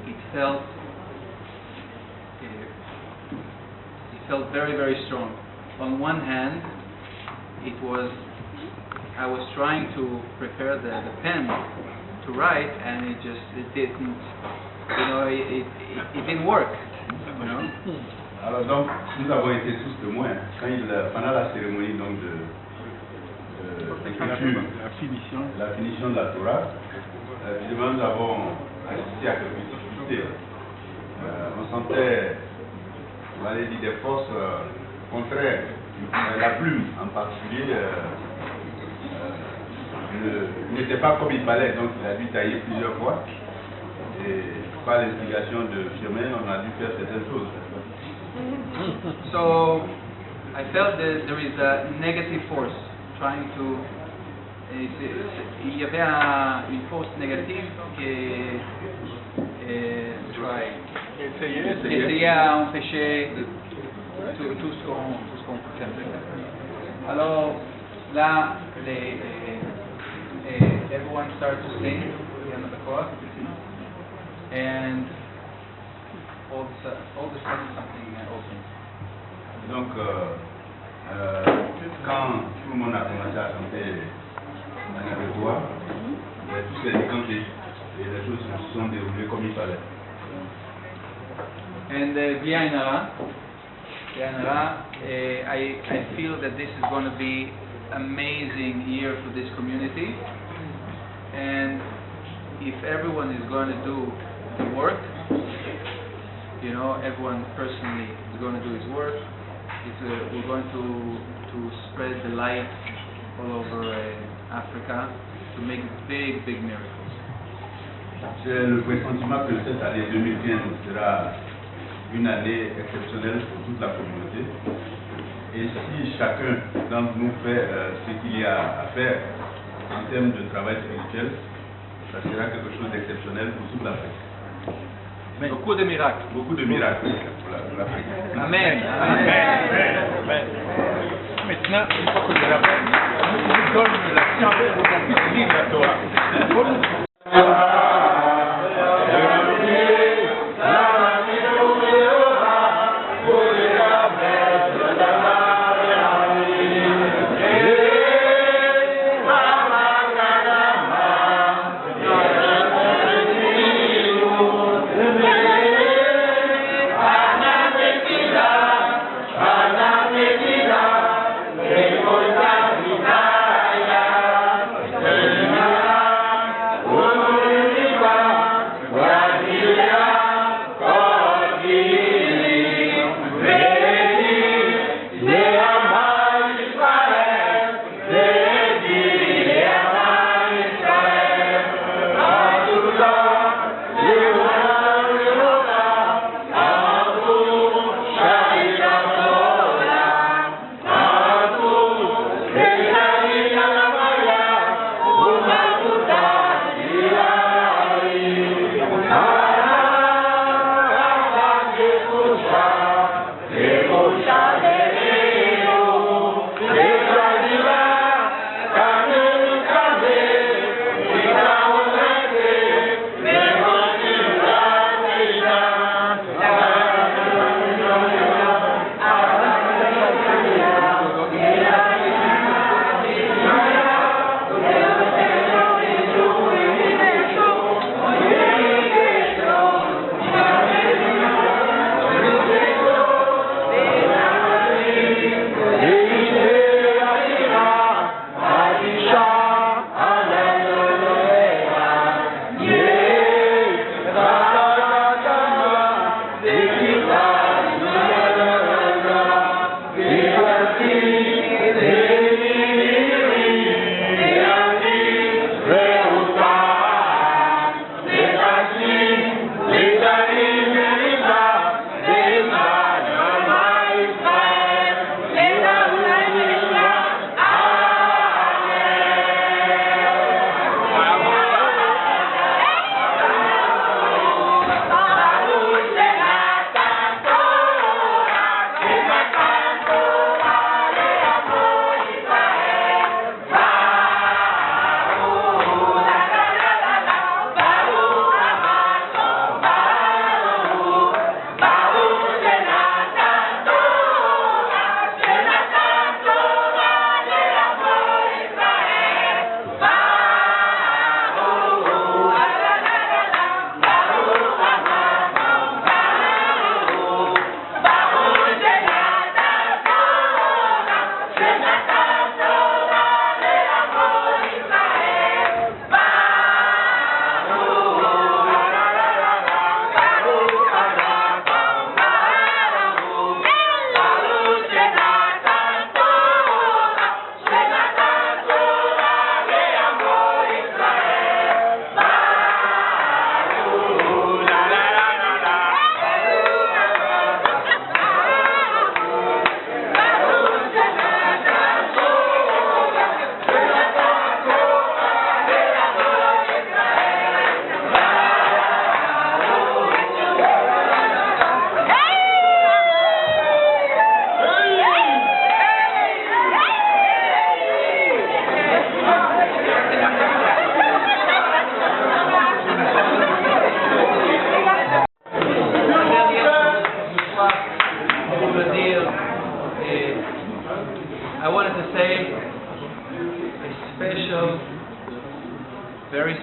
it felt very, very strong. On one hand, I was trying to prepare the pen to write, and it didn't, it didn't work, you know. Alors donc, nous avons été tous témoins pendant la cérémonie donc la finition de la Torah. Évidemment, nous avons assisté à quelques difficultés. On sentait, on allait dire, des forces contraires. La plume en particulier n'était pas comme il fallait, donc il a dû tailler plusieurs fois. Et par l'instigation de Firmin, on a dû faire certaines choses. So I felt that there is a negative force trying to. Il y avait une force négative qui essayait à empêcher tout ce qu'on peut faire. Alors là, everyone started to sing at the end of the chorus, and all of a sudden something opened. Donc, quand tout le monde a commencé à chanter un répertoire, tous les décantés, et les choses se sont déroulées comme il fallait. And Via Inara, I feel that this is going to be amazing year for this community, and if everyone is going to do the work, you know, everyone personally is going to do his work. We're going to spread the light all over Africa to make big, big miracles. J'ai le pressentiment que cette année 2015 sera une année exceptionnelle pour toute la communauté. Et si chacun d'entre nous fait ce qu'il y a à faire en termes de travail spirituel, ça sera quelque chose d'exceptionnel pour toute l'Afrique. Beaucoup de miracles. Beaucoup de miracles pour l'Afrique. Amen. Maintenant, il faut que je rappelle, nous donne la chance pour qu'on puisse lire la Torah. Oh,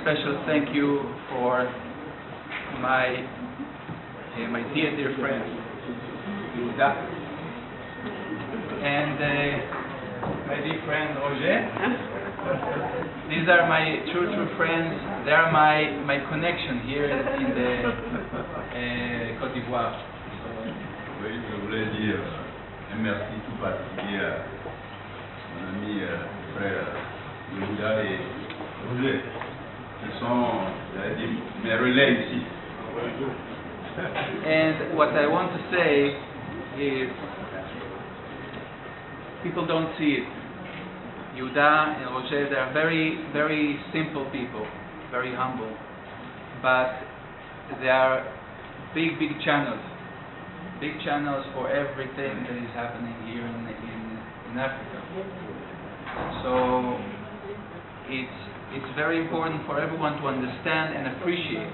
special thank you for my dear friend Yehuda and my dear friend Roger. These are my true friends. They are my connection here in the Côte d'Ivoire. Oui, je voulais dire un merci tout particulier à mon ami frère Yehuda et Roger, qui sont, j'allais dire, mes relais ici. And what I want to say is, people don't see it. Yehuda and Roger, they are very, very simple people, very humble, but they are big channels for everything that is happening here in Africa. So it's very important for everyone to understand and appreciate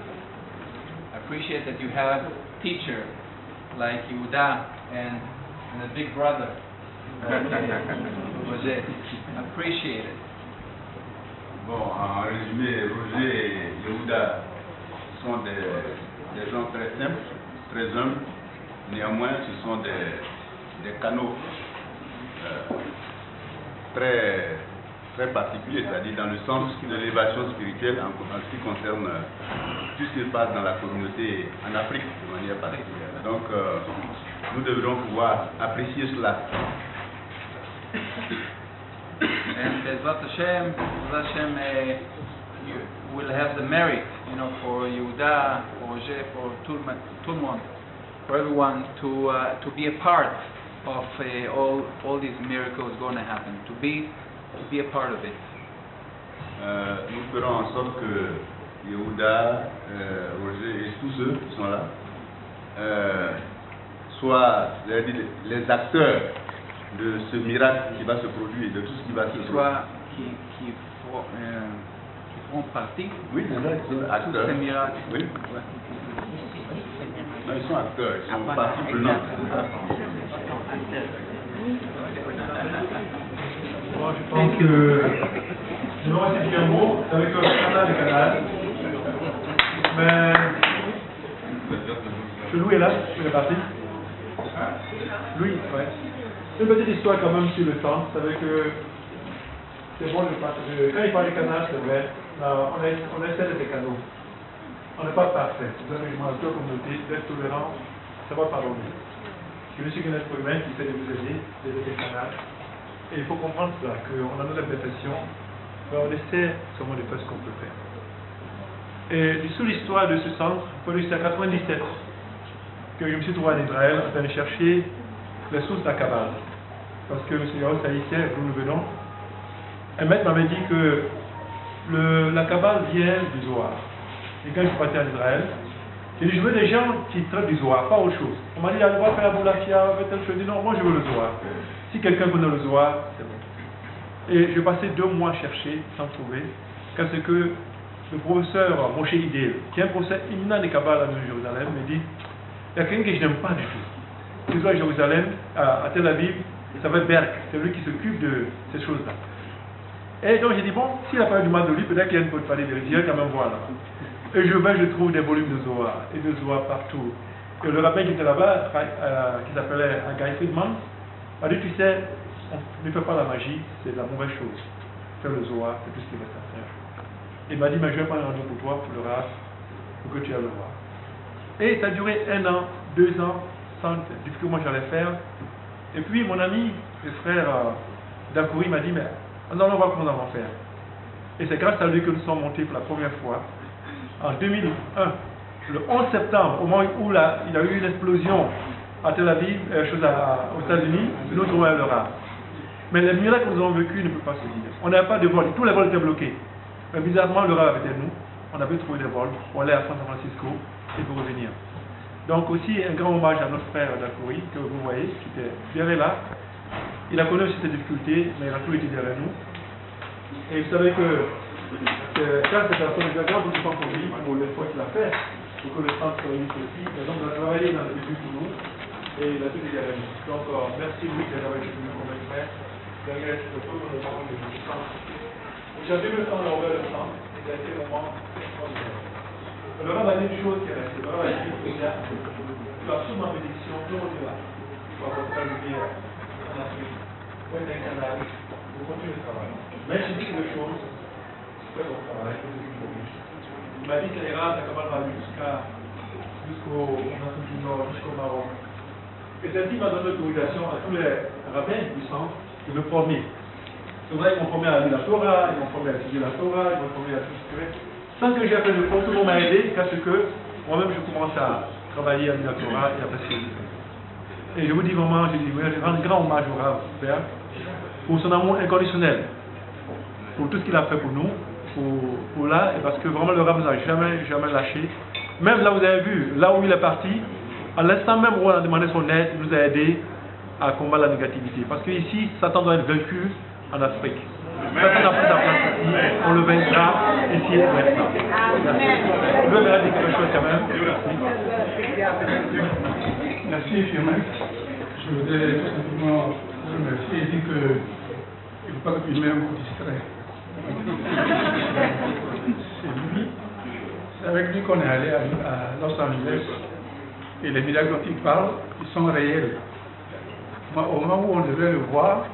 that you have teacher like Yehuda and a big brother. Roger, appreciate it. Bon, en résumé, Roger et Yehuda sont des gens très simples, très humbles. Néanmoins, ce sont des canaux très particuliers, c'est-à-dire dans le sens de l'élévation spirituelle en ce qui concerne tout ce qui se passe dans la communauté en Afrique de manière particulière. Donc, nous devrons pouvoir apprécier cela. And Bezrat Hashem, you will have the merit, for Yehuda, for Roger, for tout le monde, for everyone to be a part of all these miracles going to happen, to be a part of it. Nous ferons en sorte que Yehuda, Roger et tous ceux qui sont là soient les acteurs de ce miracle qui va se produire, de tout ce qui va se produire. Qui font partie oui, c'est ça, ils sont acteurs. de ce miracle. Oui. Non, ils sont acteurs, ils sont partie prenante. Moi, je pense que je vais aussi dire un mot avec le canal. Mais Louis est là, il est parti. Louis, ouais. Une petite histoire quand même sur le temps, c'est vrai que c'est bon quand il parle du canal, c'est vrai, on essaie d'être des canaux. On n'est pas parfait. Vous avez une communauté, d'être tolérant, ça va pardonner. Je suis qu'un être humain qui essaie de vous aider, d'être des canaux. Et il faut comprendre cela, qu'on a nos imperfections, mais on essaie seulement de faire ce qu'on peut faire. Et sous l'histoire de ce centre, c'est en 1997 que je me suis trouvé en Israël en train de chercher les sources de la Kabbale. Parce que le Seigneur haïtien, d'où nous venons, un maître m'avait dit que la Kabbale vient du Zohar. Et quand je suis parti en Israël, j'ai dit, je veux des gens qui traitent du Zohar, pas autre chose. On m'a dit, on va faire la boulafia, on va faire telle chose. Je dis, non, moi je veux le Zohar. Si quelqu'un connaît le Zohar, c'est bon. Et j'ai passé 2 mois à chercher, sans trouver, quand c'est que le professeur Moshe Idel, qui est un professeur imminent de Kabbale à Jérusalem, me dit, il y a quelqu'un que je n'aime pas du tout. Tu vois, à Jérusalem, à Tel Aviv, ça va être Berk, c'est lui qui s'occupe de ces choses-là. Et donc j'ai dit, bon, s'il a parlé du mal de lui, peut-être qu'il y a une bonne famille vérifiée, quand même, voilà. Et je trouve des volumes de Zohar, et de Zohar partout. Et le rabbin qui était là-bas, qui s'appelait Guy Friedman, a dit, tu sais, on ne fait pas la magie, c'est la mauvaise chose. Faire le Zohar, c'est tout ce qui reste à faire. Il m'a dit, mais je vais prendre un rendez-vous pour toi, pour le RAF, pour que tu ailles le voir. Et ça a duré 1 an, 2 ans, sans difficulté, moi j'allais faire. Et puis mon ami, le frère Dakouri m'a dit, mais nous allons voir comment nous allons faire. Et c'est grâce à lui que nous sommes montés pour la première fois, en 2001, le 11 septembre, au moment où il y a eu une explosion à Tel Aviv, aux États-Unis, nous trouvons le RAF. Mais les miracles que nous avons vécus ne peuvent pas se dire. On n'avait pas de vol, tous les vols étaient bloqués. Mais bizarrement, le RAF était nous, on avait trouvé des vols, on allait à San Francisco et pour revenir. Donc aussi un grand hommage à notre frère Dakouri, que vous voyez, qui était derrière là. Il a connu aussi ces difficultés, mais il a toujours été derrière nous. Et vous savez que quand cette personne est grand beaucoup pour lui, pour l'effort qu'il a fait, pour que le centre soit unique aussi. Et donc on a travaillé dans le début pour nous, et il a tout été derrière nous. Donc merci Louis d'avoir été venu comme frère, derrière ce photo, le centre de notre centre. Aujourd'hui, le temps, on a ouvert le centre. a été vraiment extraordinaire. Le Rav a dit une chose qui est restée. Le Rav a dit, tu as sous ma bénédiction, tout le monde est là. Tu vas porter la lumière en Afrique, pour être un canal, pour continuer le travail. Mais j'ai dit quelque chose, c'est bon travail, il m'a dit que les Rav, la Kabbalah va aller jusqu'au Afrique du Nord, jusqu'au Maroc. Et celle-ci m'a donné l'autorisation à tous les rabbins du centre de me former. C'est vrai qu'ils m'ont formé à lire la Torah, ils m'ont formé à étudier la Torah, ils m'ont formé à tout ce que. Sans que j'ai fait de cours, tout le monde m'a aidé, parce que moi-même je commence à travailler à lire la Torah et à passer. Et je vous dis vraiment, je rends grand hommage au Rav Père pour son amour inconditionnel, pour tout ce qu'il a fait pour nous, pour là, et parce que vraiment le Rav ne nous a jamais lâché. Même là, vous avez vu, là où il est parti, à l'instant même où on a demandé son aide, il nous a aidé à combattre la négativité. Parce qu'ici, Satan doit être vaincu en Afrique. Satan n'a plus sa place ici, on le vaincra ici et maintenant. Je veux dire quelque chose quand même. Merci, Firmin. Je voudrais tout simplement vous remercier et dire que il ne faut pas que Firmin vous distrait. C'est avec lui qu'on est allé à Los Angeles. Et les miracles dont il parle, ils sont réels. Moi, au moment où on devait le voir,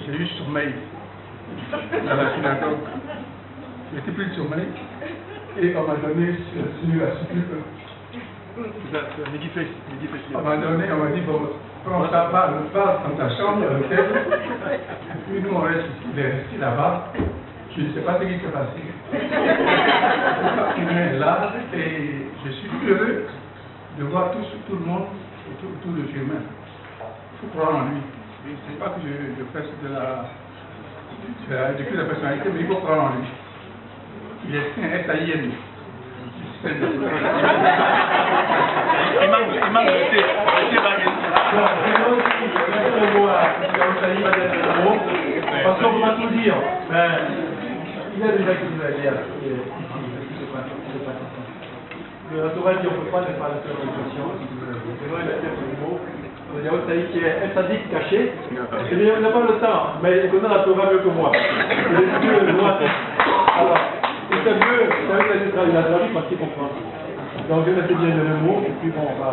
j'ai eu sommeil dans la synagogue. Je n'étais plus de sommeil. Et on m'a donné sur la sucre. On m'a donné, on m'a dit, bon, prends ça, parle dans ta chambre, à l'hôtel. Et puis nous, on reste ici, il est resté là-bas. Je ne sais pas ce qui s'est passé. Il est là et je suis heureux de voir tout le monde autour de chemin. Il faut croire en lui. Je ne sais pas que je fasse de la personnalité, mais il faut croire en lui. Il est un S.A.I.N. Parce qu'on ne peut pas tout dire. Il y a déjà qui nous a dit la Torah dit on ne peut pas ne pas faire l'éducation. C'est vrai, il a fait le mot. Il y a un Saïd qui est un sadique caché. Il n'a pas le temps, mais il connaît la Torah mieux que moi. Il est mieux le droit. Alors, c'est mieux, il a traduit parce qu'il comprend. Donc je vais essayer bien le mot, et puis bon, on va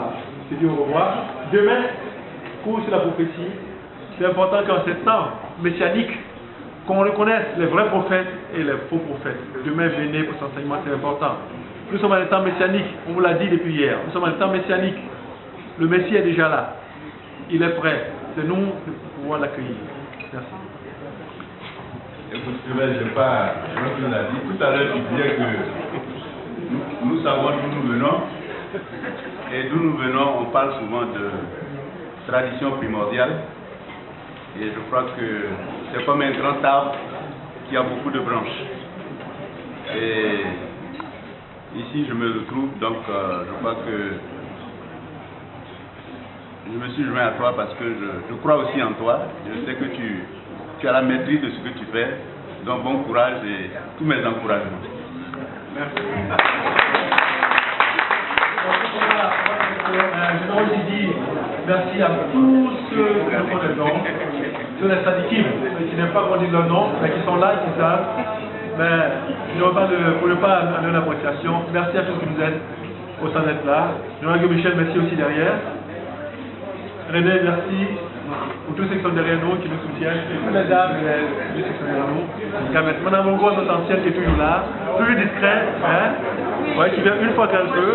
se dire au revoir. Demain, cours sur la prophétie. C'est important qu'en ces temps messianiques, qu'on reconnaisse les vrais prophètes et les faux prophètes. Demain, venez pour cet enseignement, c'est important. Nous sommes en temps messianique, on vous l'a dit depuis hier. Nous sommes en temps messianique. Le Messie est déjà là. Il est prêt. C'est nous de pouvoir l'accueillir. Merci. Écoute, je ne sais pas, je l'ai dit tout à l'heure, tu disais que nous savons d'où nous venons. Et d'où nous venons, on parle souvent de tradition primordiale. Et je crois que c'est comme un grand arbre qui a beaucoup de branches. Et ici, je me retrouve, donc je crois que je me suis joint à toi parce que je crois aussi en toi. Je sais que tu as la maîtrise de ce que tu fais. Donc bon courage et tous mes encouragements. Merci. Je dois aussi dire merci à tous ceux qui font le don, tous les sadikim, qui n'aiment pas qu'on dise leur nom, mais qui sont là et qui savent. Mais je pour ne pas amener l'appréciation, merci à tous qui nous aident au sein d'être là. Jean-Marc Michel, merci aussi derrière. René, merci pour tous ceux qui sont derrière nous, qui nous soutiennent, et toutes les dames et les ceux qui sont derrière nous. Madame Mongo, notre ancienne, qui est toujours là, toujours discret, hein, ouais, qui vient une fois qu'elle peut.